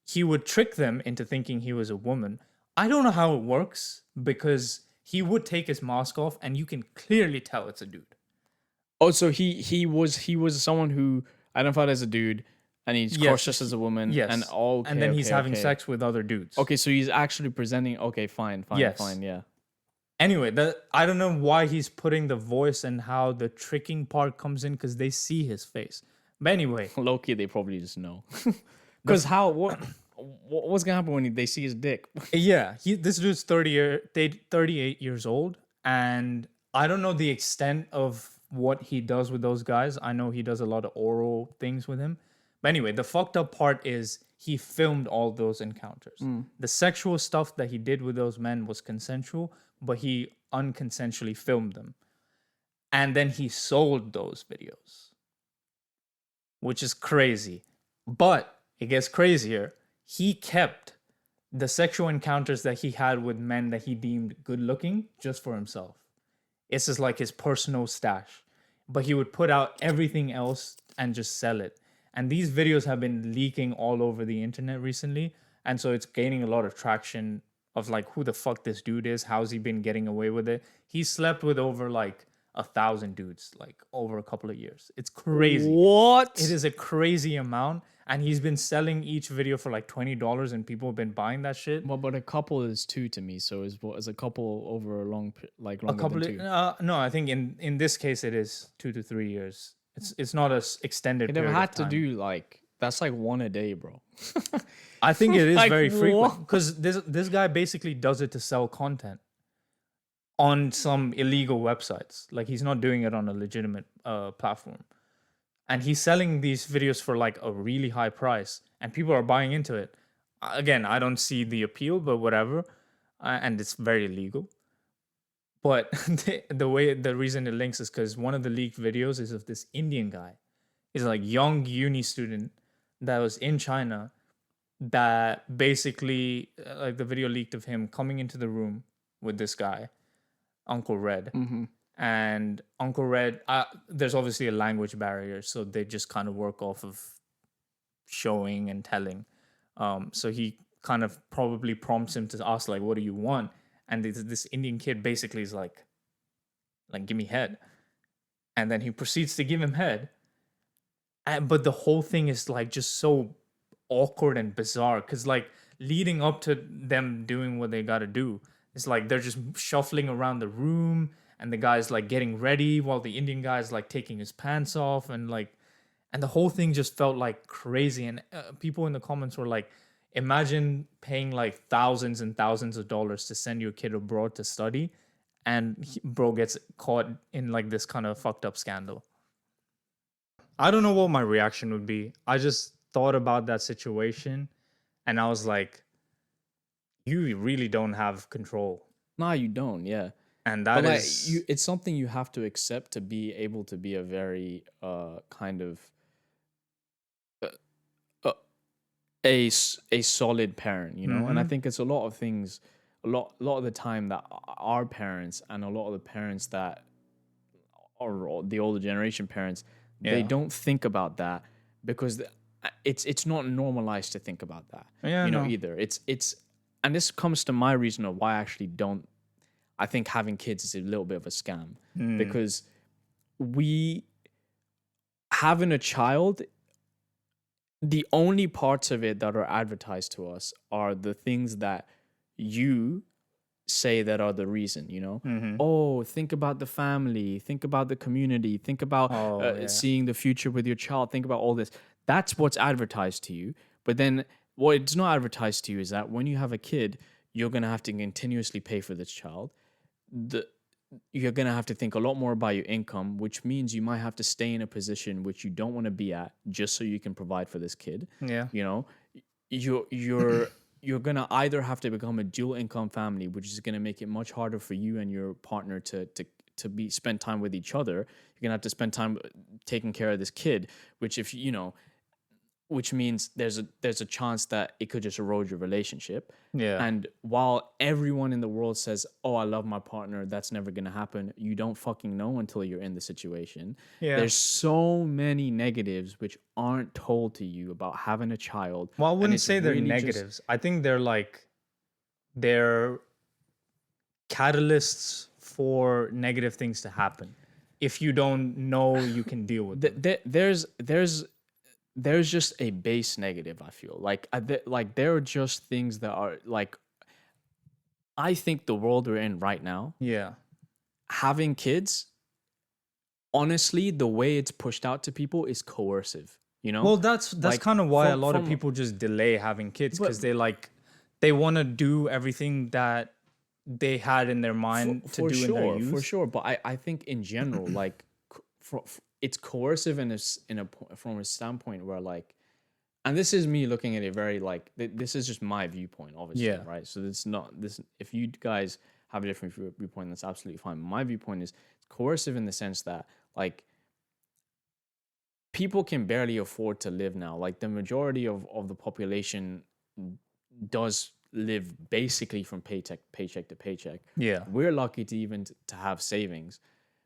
he would trick them into thinking he was a woman. I don't know how it works because he would take his mask off and you can clearly tell it's a dude. Oh, so he was someone who identified as a dude. And he's cross-dressed as a woman. Yes. And then he's having sex with other dudes. Okay, so he's actually presenting. Okay, fine, yeah. Anyway, I don't know why he's putting the voice and how the tricking part comes in because they see his face. But anyway, low-key, they probably just know. Because what's gonna happen when they see his dick? Yeah, this dude's 38 years old, and I don't know the extent of what he does with those guys. I know he does a lot of oral things with him. But anyway, the fucked up part is he filmed all those encounters. The sexual stuff that he did with those men was consensual, but he unconsensually filmed them. And then he sold those videos, which is crazy. But it gets crazier. He kept the sexual encounters that he had with men that he deemed good looking just for himself. It's just like his personal stash. But he would put out everything else and just sell it. And these videos have been leaking all over the internet recently. And so it's gaining a lot of traction of like who the fuck this dude is. How's he been getting away with it? He slept with over like 1,000 dudes, like over a couple of years. It's crazy. What? It is a crazy amount. And he's been selling each video for like $20 and people have been buying that shit. Well, but a couple is 2 to me. So is a couple over a long, like A longer couple than 2? no, I think in this case it is 2 to 3 years. It's not as extended. They never period had of to time. do like, that's like 1 a day, bro. I think it is Like, very frequent what? because this guy basically does it to sell content on some illegal websites. Like he's not doing it on a legitimate platform, and he's selling these videos for like a really high price, and people are buying into it. Again, I don't see the appeal, but whatever, and it's very illegal. But the reason it links is because one of the leaked videos is of this Indian guy. He's like young uni student that was in China that basically like the video leaked of him coming into the room with this guy, Uncle Red. And Uncle Red, there's obviously a language barrier, so they just kind of work off of showing and telling. So he kind of probably prompts him to ask like, what do you want? And this Indian kid basically is like, give me head. And then he proceeds to give him head. But the whole thing is like just so awkward and bizarre because like leading up to them doing what they got to do, it's like they're just shuffling around the room and the guy's like getting ready while the Indian guy's like taking his pants off and the whole thing just felt like crazy. And people in the comments were like, imagine paying like thousands and thousands of dollars to send your kid abroad to study and bro gets caught in like this kind of fucked up scandal. I don't know what my reaction would be. I just thought about that situation and I was like, you really don't have control. No, you don't. Yeah. And that But is like, it's something you have to accept to be able to be a very kind of a solid parent, you know. And I think it's a lot of things, a lot of the time that our parents and a lot of the parents that are the older generation parents, they don't think about that because it's not normalized to think about that. You know, either it's and this comes to my reason of why I actually don't. I think having kids is a little bit of a scam because having a child, the only parts of it that are advertised to us are the things that you say that are the reason, you know? Oh, think about the family, think about the community, think about seeing the future with your child, think about all this. That's what's advertised to you. But then what it's not advertised to you is that when you have a kid, you're going to have to continuously pay for this child. You're going to have to think a lot more about your income, which means you might have to stay in a position which you don't want to be at just so you can provide for this kid. Yeah. You know, you're going to either have to become a dual income family, which is going to make it much harder for you and your partner to spend time with each other. You're going to have to spend time taking care of this kid, which means there's a chance that it could just erode your relationship. Yeah. And while everyone in the world says, oh, I love my partner, that's never going to happen, you don't fucking know until you're in the situation. Yeah. There's so many negatives which aren't told to you about having a child. Well, I and wouldn't it's say they're really negatives. I think they're catalysts for negative things to happen. If you don't know you can deal with them. There's just a base negative. I feel like there are just things that are like, I think the world we're in right now, having kids, honestly, the way it's pushed out to people is coercive, you know? Well, that's Like, kind of why a lot of from- people just delay having kids because they want to do everything that they had in their mind to do in their youth. For sure. But I think in general, like, it's coercive from a standpoint where, like, and this is me looking at it very, like, this is just my viewpoint, obviously, Yeah. right? So it's not this. If you guys have a different viewpoint, that's absolutely fine. My viewpoint is coercive in the sense that, like, people can barely afford to live now. Like, the majority of the population does live basically from paycheck to paycheck. Yeah. We're lucky to even to have savings.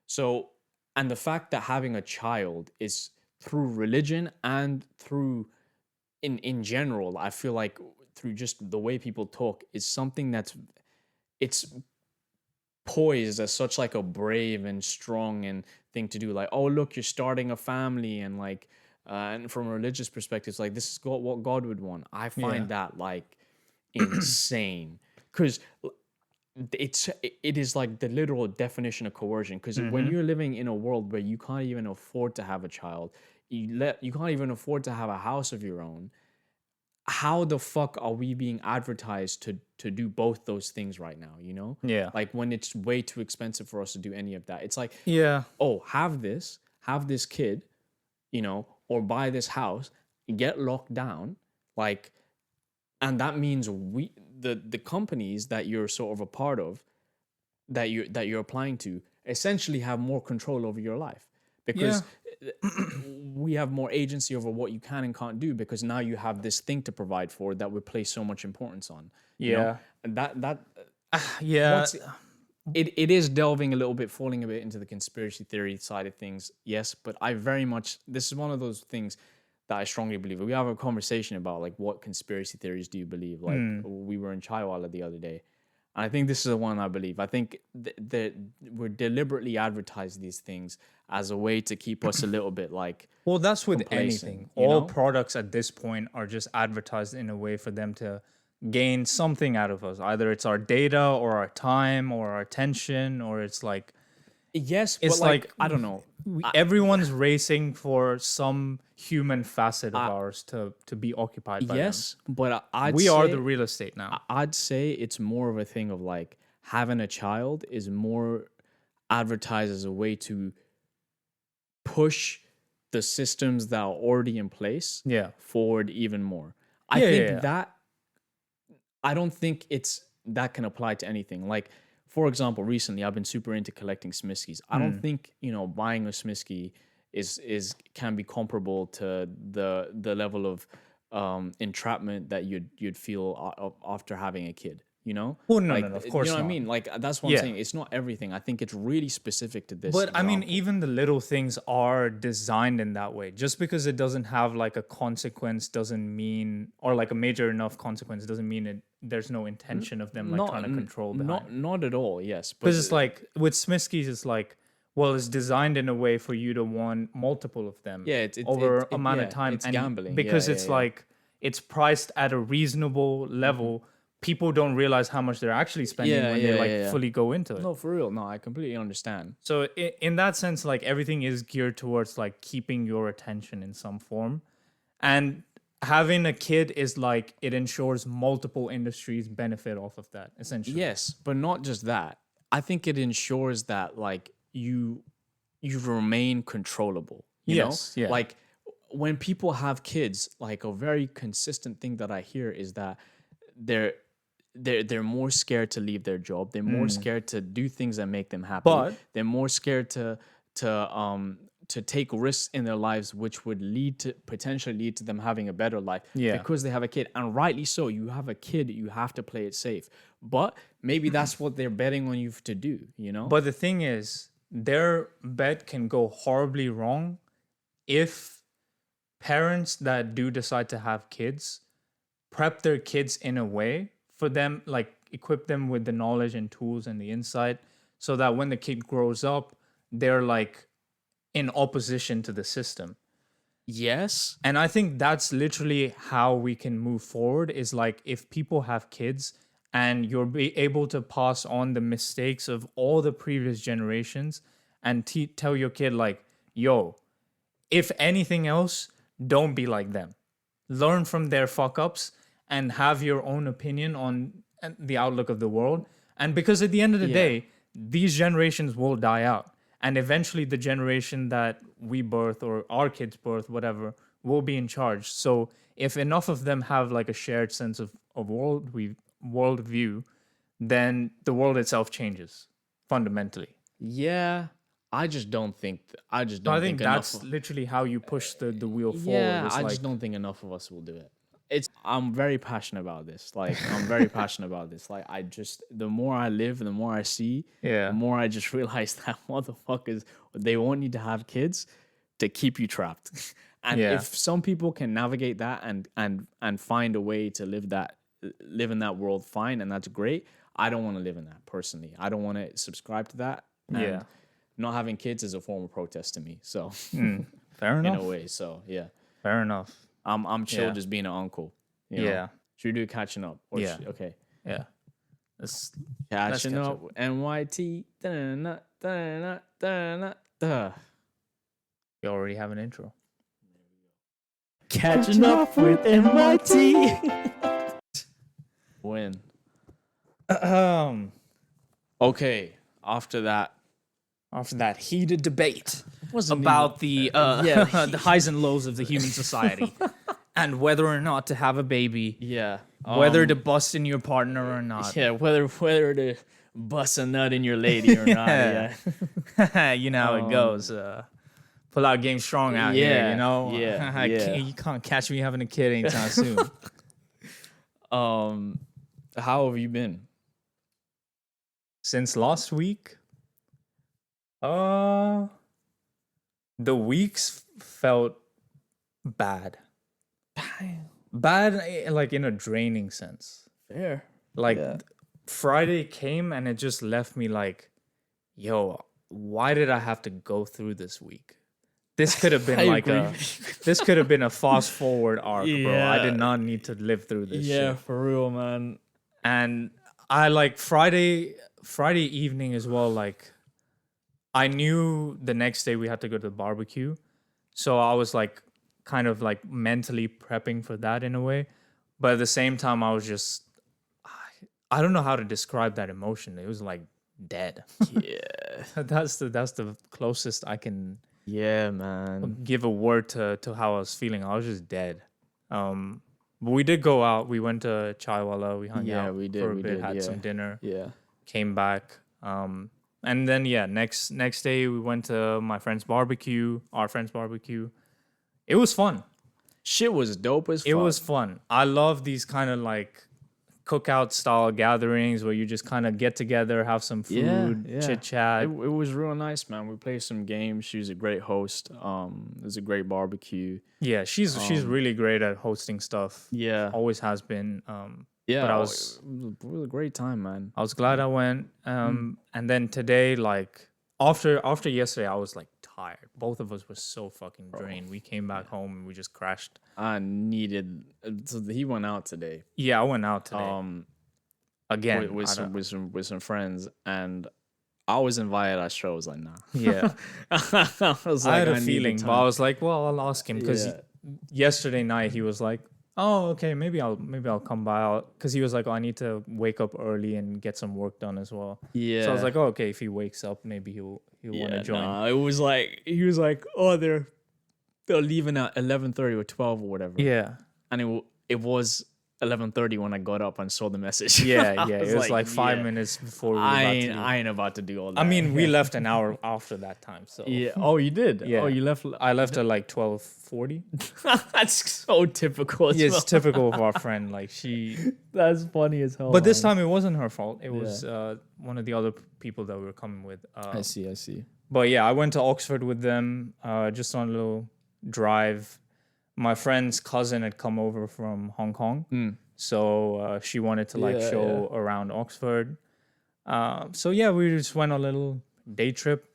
So, and the fact that having a child is through religion and through in general, I feel like through just the way people talk is something it's poised as such like a brave and strong and thing to do. Like, oh, look, you're starting a family, and like, and from a religious perspective, it's like, this is what God would want. I find that, like, insane, because it is like the literal definition of coercion. Because when you're living in a world where you can't even afford to have a child, you can't even afford to have a house of your own, how the fuck are we being advertised to do both those things right now, you know? Yeah. Like, when it's way too expensive for us to do any of that. It's like, Yeah. oh, have this kid, you know, or buy this house, get locked down, like, and that means the companies that you're sort of a part of, that you're applying to, essentially have more control over your life, because we have more agency over what you can and can't do, because now you have this thing to provide for that we place so much importance on. You know? And that Yeah. it is delving a little bit, falling a bit into the conspiracy theory side of things, yes, but I very much, this is one of those things that I strongly believe. We have a conversation about, like, what conspiracy theories do you believe? Like, we were in Chaiwala the other day, and I think this is the one I believe. I think that we're deliberately advertised these things as a way to keep us a little bit, like, Well, that's with complacent, anything. you All know? products at this point are just advertised in a way for them to gain something out of us. Either it's our data or our time or our attention, or it's like, Yes, it's but, like, like, I don't know. everyone's racing for some human facet of ours to be occupied by Yes, but we are the real estate now. I'd say it's more of a thing of, like, having a child is more advertised as a way to push the systems that are already in place forward even more. I think that, I don't think that can apply to anything. Like, for example, recently I've been super into collecting Smiskies. I don't think, you know, buying a Smisky can be comparable to the level of entrapment that you'd feel after having a kid, you know? Well, no, like, no, of course you know what not. I mean? Like, that's what I'm saying. It's not everything. I think it's really specific to this. But I mean, example. even the little things are designed in that way. Just because it doesn't have like a consequence doesn't mean, or like a major enough consequence doesn't mean there's no intention of them like trying to control behind. Not at all. Yes, but Because it's like with Smiskies, it's like, well, it's designed in a way for you to want multiple of them over amount of time. It's and gambling because it's like, it's priced at a reasonable level. People don't realize how much they're actually spending when they fully go into it. No, for real. No, I completely understand. So in that sense, like, everything is geared towards like keeping your attention in some form. And having a kid is like, it ensures multiple industries benefit off of that, essentially. Yes, but not just that. I think it ensures that, like, you remain controllable. You know? Yeah. Like, when people have kids, like, a very consistent thing that I hear is that they're more scared to leave their job. They're more scared to do things that make them happy. But they're more scared to take risks in their lives, which would potentially lead to them having a better life. Because they have a kid, and rightly so. You have a kid, you have to play it safe. But maybe that's what they're betting on you to do. You know. But the thing is, their bet can go horribly wrong if parents that do decide to have kids prep their kids in a way for them, like, equip them with the knowledge and tools and the insight, so that when the kid grows up, they're like in opposition to the system. Yes. And I think that's literally how we can move forward, is like, if people have kids and you're able to pass on the mistakes of all the previous generations and tell your kid, like, yo, if anything else, don't be like them. Learn from their fuck ups and have your own opinion on the outlook of the world. And because at the end of the day, these generations will die out. And eventually the generation that we birth or our kids birth, whatever, will be in charge. So if enough of them have like a shared sense of worldview, then the world itself changes fundamentally. Yeah, I just don't think. I just So don't I think enough. that's literally how you push the wheel forward. Yeah, It's I like, just don't think enough of us will do it. I'm very passionate about this. Like, I'm very passionate about this. Like, the more I live, the more I see, Yeah. the more I just realize that motherfuckers, they won't need to have kids to keep you trapped. And Yeah. if some people can navigate that and find a way to live in that world, fine, and that's great. I don't want to live in that personally. I don't want to subscribe to that. And Yeah. not having kids is a form of protest to me. So, fair in enough. a way, so yeah. Fair enough. I'm chill Yeah. just being an uncle. You know? Yeah. Should we do catching up? Or Yeah. Okay. Yeah. Let's Catching catch up. MYT. Da-na-na, da-na-na, da-na-na, da. we already have an intro. Catching up with MYT. When? Okay. After that. After that heated debate Wasn't about the the highs and lows of the human society and whether or not to have a baby, Yeah. whether to bust in your partner or not. Yeah, whether to bust a nut in your lady or not. Yeah. You know how it goes. Pull out game strong out here, Yeah, you know? yeah, You can't catch me having a kid anytime soon. How have you been? Since last week, the weeks felt bad. Bad, like in a draining sense. Fair. Like Friday came and it just left me like, yo, why did I have to go through this week? This could have been like this could have been a fast forward arc, bro. I did not need to live through this shit. For real, man. And I like Friday evening as well, like I knew the next day we had to go to the barbecue. So I was like kind of like mentally prepping for that in a way. But at the same time, I was just, I don't know how to describe that emotion. It was like dead. Yeah. That's the closest I can Man. give a word to how I was feeling. I was just dead. But we did go out. We went to Chaiwala. We hung out for a bit, had some dinner. Yeah. Came back. And then next day we went to our friend's barbecue. It was fun. Shit was dope as fuck. It was fun. I love these kind of like cookout style gatherings where you just kind of get together, have some food, chit chat. It was real nice, man. We played some games. She was a great host. It was a great barbecue. Yeah, she's really great at hosting stuff. Yeah. Always has been. Yeah, but it was a great time, man. I was glad I went. And then today, like after yesterday, I was like tired. Both of us were so fucking drained. We came back home and we just crashed. I needed. So he went out today. Yeah, I went out today. Again with some friends, and I was invited. I sure was like, nah. Yeah, I had a feeling, but I was like, well, I'll ask him because yesterday night he was like, oh, okay, maybe I'll come by out because he was like, oh, I need to wake up early and get some work done as well. Yeah. So I was like, oh, okay, if he wakes up, maybe he'll want to join. Nah, it was like he was like, oh, they're leaving at 11:30 or 12 or whatever. Yeah. And it was 11:30 when I got up and saw the message. Yeah. It was like 5 minutes before we were I ain't about to do all that. I mean, we left an hour after that time. So yeah. Oh, you did? Yeah. Oh, you left? I left at like 12:40. That's so typical as Yeah, well. it's typical of our friend. Like she. That's funny as hell. But this time it wasn't her fault. It was one of the other people that we were coming with. I see. But yeah, I went to Oxford with them just on a little drive. My friend's cousin had come over from Hong Kong. So she wanted to show around Oxford. So yeah, we just went on a little day trip,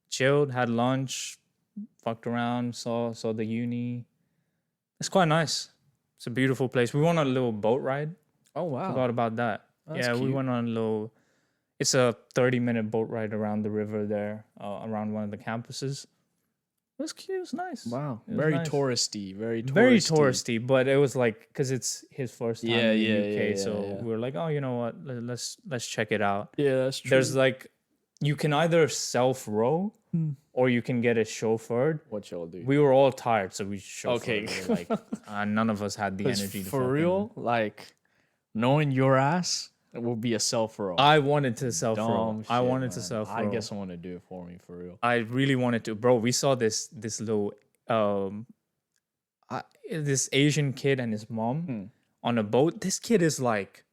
chilled, had lunch, fucked around, saw the uni. It's quite nice. It's a beautiful place. We went on a little boat ride. Oh, wow. Forgot about that. That's we cute. went on a little, it's a 30-minute boat ride around the river there, around one of the campuses. It was cute. It was nice. Wow. It was Very nice. touristy. Very touristy, but it was like because it's his first time in the UK, yeah, so yeah. we were like, oh, you know what? Let's check it out. Yeah, that's true. There's like, you can either self row or you can get it chauffeured. What y'all do? We were all tired, so we chauffeured. Okay. We were like, none of us had the energy to for fucking- real, like knowing your ass, it will be a self row. I wanted to self row. Dumb I shit, wanted to man. self row. I guess someone to do it for me, for real. I really wanted to, bro. We saw this little this Asian kid and his mom on a boat. This kid is like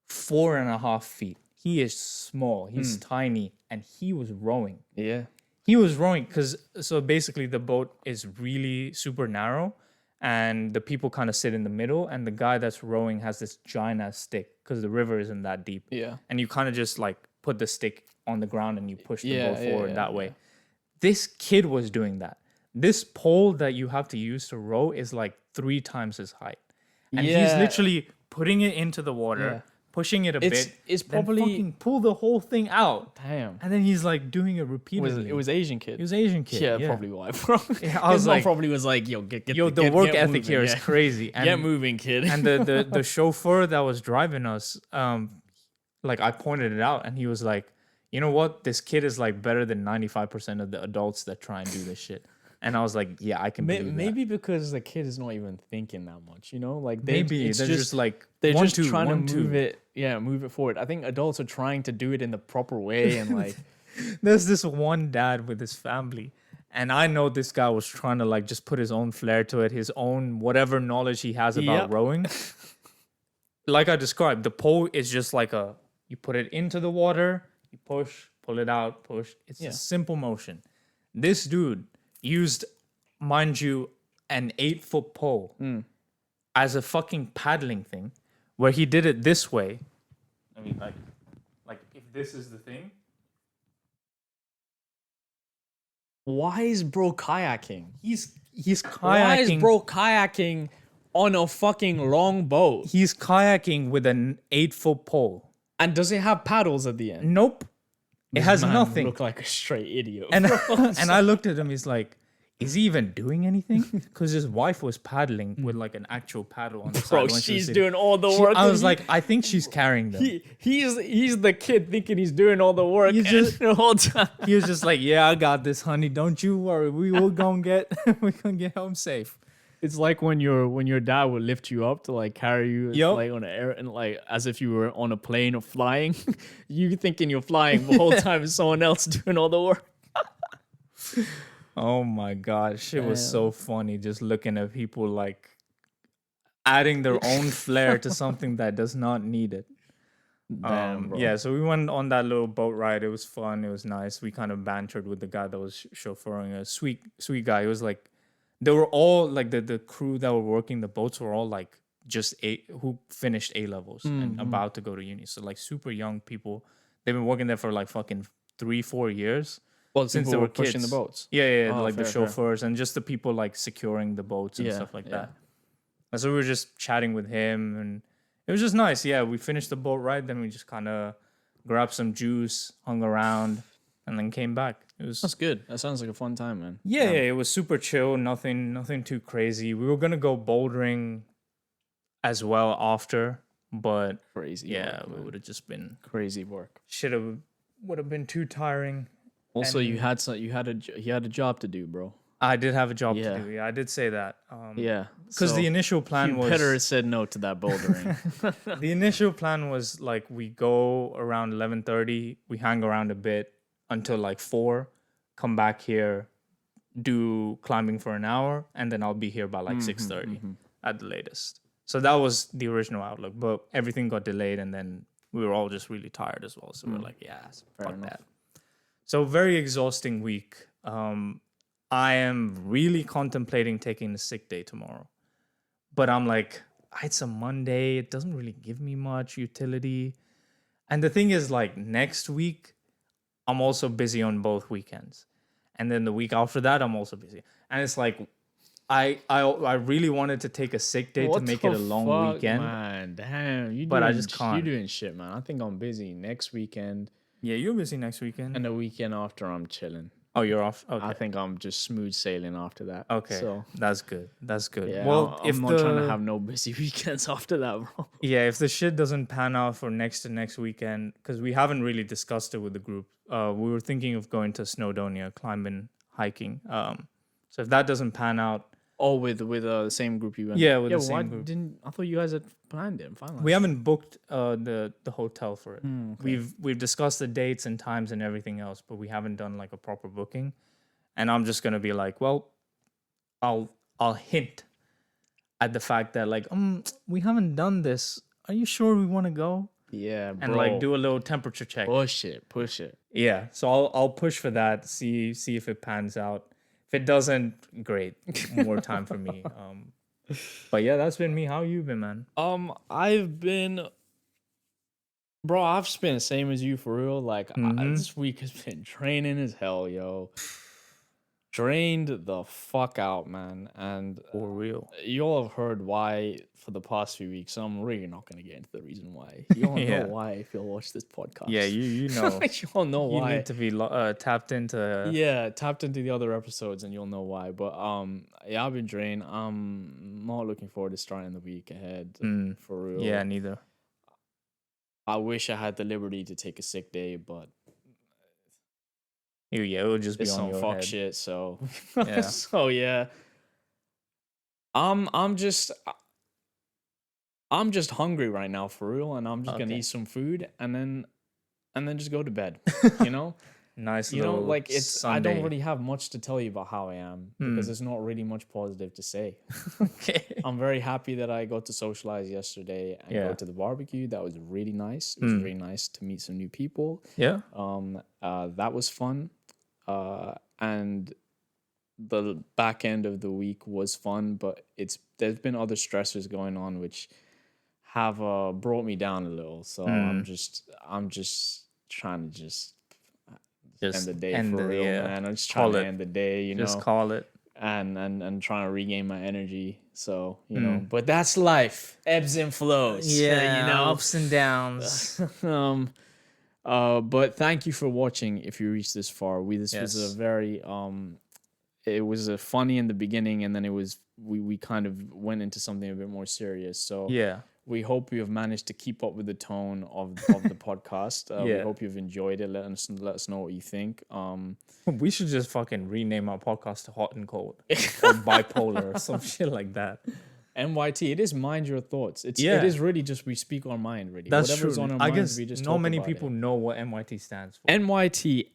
4.5 feet. He is small. He's tiny, and he was rowing. Yeah. He was rowing because so basically the boat is really super narrow, and the people kind of sit in the middle, and the guy that's rowing has this giant ass stick because the river isn't that deep. Yeah. And you kind of just like put the stick on the ground and you push the boat forward that way. yeah. This kid was doing that. This pole that you have to use to row is like 3 times his height. And he's Yeah. literally putting it into the water, pushing it a bit. It's then probably fucking pull the whole thing out. damn. And then he's like doing it repeatedly. It was Asian kid. He was Asian kid. yeah, probably why, bro. Yeah, I His was mom like, probably was like, yo, get the work get ethic moving, here is yeah. crazy. And, Get moving, kid. and the chauffeur that was driving us, like I pointed it out, and he was like, you know what? This kid is like better than 95% of the adults that try and do this shit. And I was like, yeah, I can believe that. Maybe because the kid is not even thinking that much, you know? Like Maybe it's they're just like they're one, just two, trying one, to two. move it forward. I think adults are trying to do it in the proper way and like There's this one dad with his family, and I know this guy was trying to like just put his own flair to it, his own whatever knowledge he has about Yep. rowing. Like I described, the pole is just like you put it into the water, you push, pull it out, push. It's a simple motion. This dude used, mind you, an 8-foot pole as a fucking paddling thing, where he did it this way. I mean, like if this is the thing. why is bro kayaking? He's Why is kayaking. bro kayaking on a fucking long boat? He's kayaking with an 8-foot pole. And does it have paddles at the end? Nope. It has Man nothing. Look like a straight idiot. And bro. and I looked at him. He's like, is he even doing anything? Because his wife was paddling with like an actual paddle on the side. Bro, when she was she's sitting. doing all the work. I was like, I think she's carrying them. he's the kid thinking he's doing all the work He's just- the whole time. He was just like, yeah, I got this, honey. Don't you worry. We will go and get home safe. It's like when your dad would lift you up to like carry you Yup. like on an air and like as if you were on a plane or flying. You thinking you're flying the whole time is someone else doing all the work. Oh my god, shit was so funny just looking at people like adding their own flair to something that does not need it. Damn, bro. Yeah, so we went on that little boat ride. It was fun. It was nice. We kind of bantered with the guy that was chauffeuring. A sweet guy. It was like they were all like the crew that were working the boats were all like just who finished A levels and about to go to uni. So like super young people. They've been working there for like fucking 3-4 years. Well, Since people they were were pushing kids. the boats. Yeah, Oh, like the fair, fair. chauffeurs and just the people like securing the boats and Yeah, stuff like yeah. that. And so we were just chatting with him, and it was just nice. Yeah, we finished the boat ride, then we just kind of grabbed some juice, hung around, and then came back. It was That's good. That sounds like a fun time, man. yeah, it was super chill. Nothing too crazy. We were gonna go bouldering as well after, but Crazy. yeah, work, it man. would have just been Crazy work. would have been too tiring. Also, And- you had a job to do, bro. I did have a job Yeah. to do. Yeah, I did say that. Yeah. Because So the initial plan you was better have said no to that bouldering. the initial plan was like we go around 11:30, we hang around a bit until like 4, come back here, do climbing for an hour, and then I'll be here by like 6:30 at the latest. So that was the original outlook, but everything got delayed, and then we were all just really tired as well. So we're like, yeah, fuck enough. that. So very exhausting week. I am really contemplating taking a sick day tomorrow, but I'm like, it's a Monday. It doesn't really give me much utility. And the thing is, like next week, I'm also busy on both weekends, and then the week after that, I'm also busy. And it's like, I really wanted to take a sick day to make it a long weekend. Man, damn. But I just can't. You're doing shit, man. I think I'm busy next weekend Yeah, you're busy next weekend. and the weekend after I'm chilling. Oh, you're off. Okay. I think I'm just smooth sailing after that. Okay. So That's good. That's good. yeah, Well, I'm not trying to have no busy weekends after that, bro. Yeah, if the shit doesn't pan out for next to next weekend, because we haven't really discussed it with the group. We were thinking of going to Snowdonia, climbing, hiking. So if that doesn't pan out, Oh, with the same group you went. Yeah, with the why same group. didn't I thought you guys had planned it and finalized? we haven't booked the hotel for it. Okay. We've discussed the dates and times and everything else, but we haven't done like a proper booking. And I'm just gonna be like, well, I'll hint at the fact that like, we haven't done this. Are you sure we want to go? Yeah, bro. And like do a little temperature check. push it. Yeah, so I'll push for that. See if it pans out. If it doesn't, great. More time for me. But yeah, that's been me. How you been, man? I've been, bro. I've just been the same as you for real. Like this week has been draining as hell, yo. Drained the fuck out, man. And For real. you all have heard why for the past few weeks. So I'm really not gonna get into the reason why. You all Yeah. know why if you'll watch this podcast. Yeah, you know. you all know You why. need to be tapped into. Yeah, tapped into the other episodes and you'll know why. But yeah, I've been drained. I'm not looking forward to starting the week ahead for real. Yeah, neither. I wish I had the liberty to take a sick day, but Yeah, it would just be it's on some your fuck head. shit. So Yeah. so yeah, I'm just hungry right now for real, and I'm just gonna Okay. eat some food and then just go to bed. You know. Nice. You know, little like it's. Sunday. I don't really have much to tell you about how I am because there's not really much positive to say. Okay. I'm very happy that I got to socialize yesterday and Yeah. go to the barbecue. That was really nice. It was really nice to meet some new people. Yeah. That was fun. And the back end of the week was fun, but there's been other stressors going on which have brought me down a little. So I'm just trying to end the day for real, man. I'm just trying to end the day, you know. Just call it. And trying to regain my energy. So, you know, but that's life. Ebbs and flows. You know. ups and downs. But thank you for watching if you reached this far. This was Yes. a very it was a funny in the beginning and then it was we kind of went into something a bit more serious. So Yeah. we hope you have managed to keep up with the tone of the podcast. We Yeah. hope you've enjoyed it. Let us know what you think. We should just fucking rename our podcast to Hot and Cold or Bipolar or some shit like that. MYT, it is mind your thoughts. It Yeah. is really just we speak our mind, really. That's Whatever's true. on our I minds, guess we just not talk many about people it. know what MYT stands for. MYT.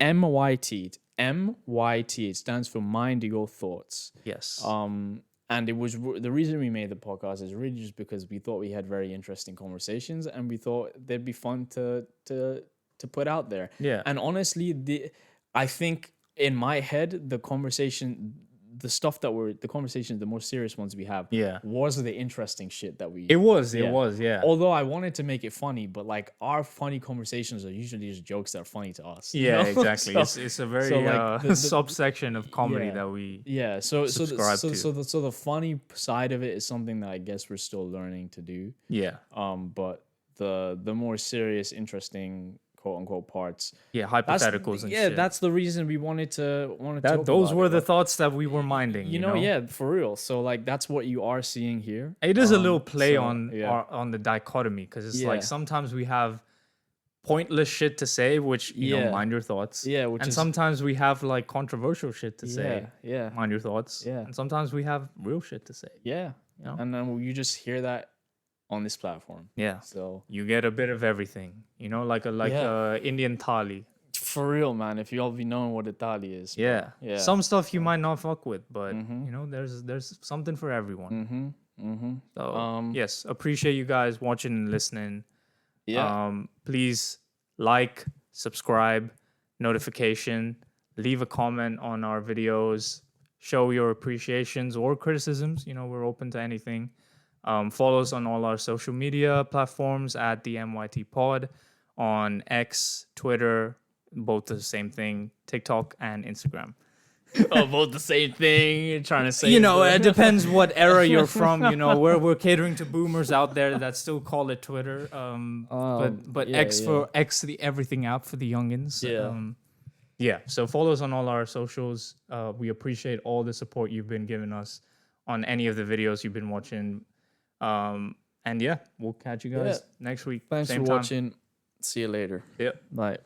It stands for Mind Your Thoughts. Yes. And it was the reason we made the podcast is really just because we thought we had very interesting conversations and we thought they'd be fun to put out there. Yeah. And honestly, I think in my head the conversations, the more serious ones we have, was the interesting shit that we. It was, yeah. yeah. Although I wanted to make it funny, but like our funny conversations are usually just jokes that are funny to us. you Yeah, know? exactly. So- It's a very so, like, the- subsection of comedy Yeah. that we. yeah. So subscribe to. so the funny side of it is something that I guess we're still learning to do. Yeah. But the more serious, interesting quote unquote parts. Yeah, That's, hypotheticals and yeah, shit. that's the reason we wanted to talk Those about were it. the Like, thoughts that we were minding. you know, yeah, for real. So like that's what you are seeing here. It is a little play so, on yeah. on the dichotomy because it's Yeah. like sometimes we have pointless shit to say, which you know, Yeah. mind your thoughts. Yeah, which and is sometimes we have like controversial shit to say, yeah, mind your thoughts. Yeah. and sometimes we have real shit to say. yeah. You know? And then you just hear that on this platform. Yeah, So you get a bit of everything. You know, like Yeah. Indian thali. for real, man, if you all be knowing what Itali is, bro. Yeah, yeah. Some stuff you might not fuck with, but you know, there's something for everyone. So yes, appreciate you guys watching and listening. Yeah. Please like, subscribe, notification, leave a comment on our videos, show your appreciations or criticisms. You know, we're open to anything. Follow us on all our social media platforms at the MYT Pod on X, Twitter, both the same thing, TikTok and Instagram. Oh, both the same thing. You're trying to say, You know, it depends what era you're from. You know, we're catering to boomers out there that still call it Twitter. But yeah, X yeah. for X, the everything app for the youngins. Yeah. Yeah. So follow us on all our socials. We appreciate all the support you've been giving us on any of the videos you've been watching. And yeah, we'll catch you guys next week. Thanks Same for time. watching. See you later. Yep. Bye.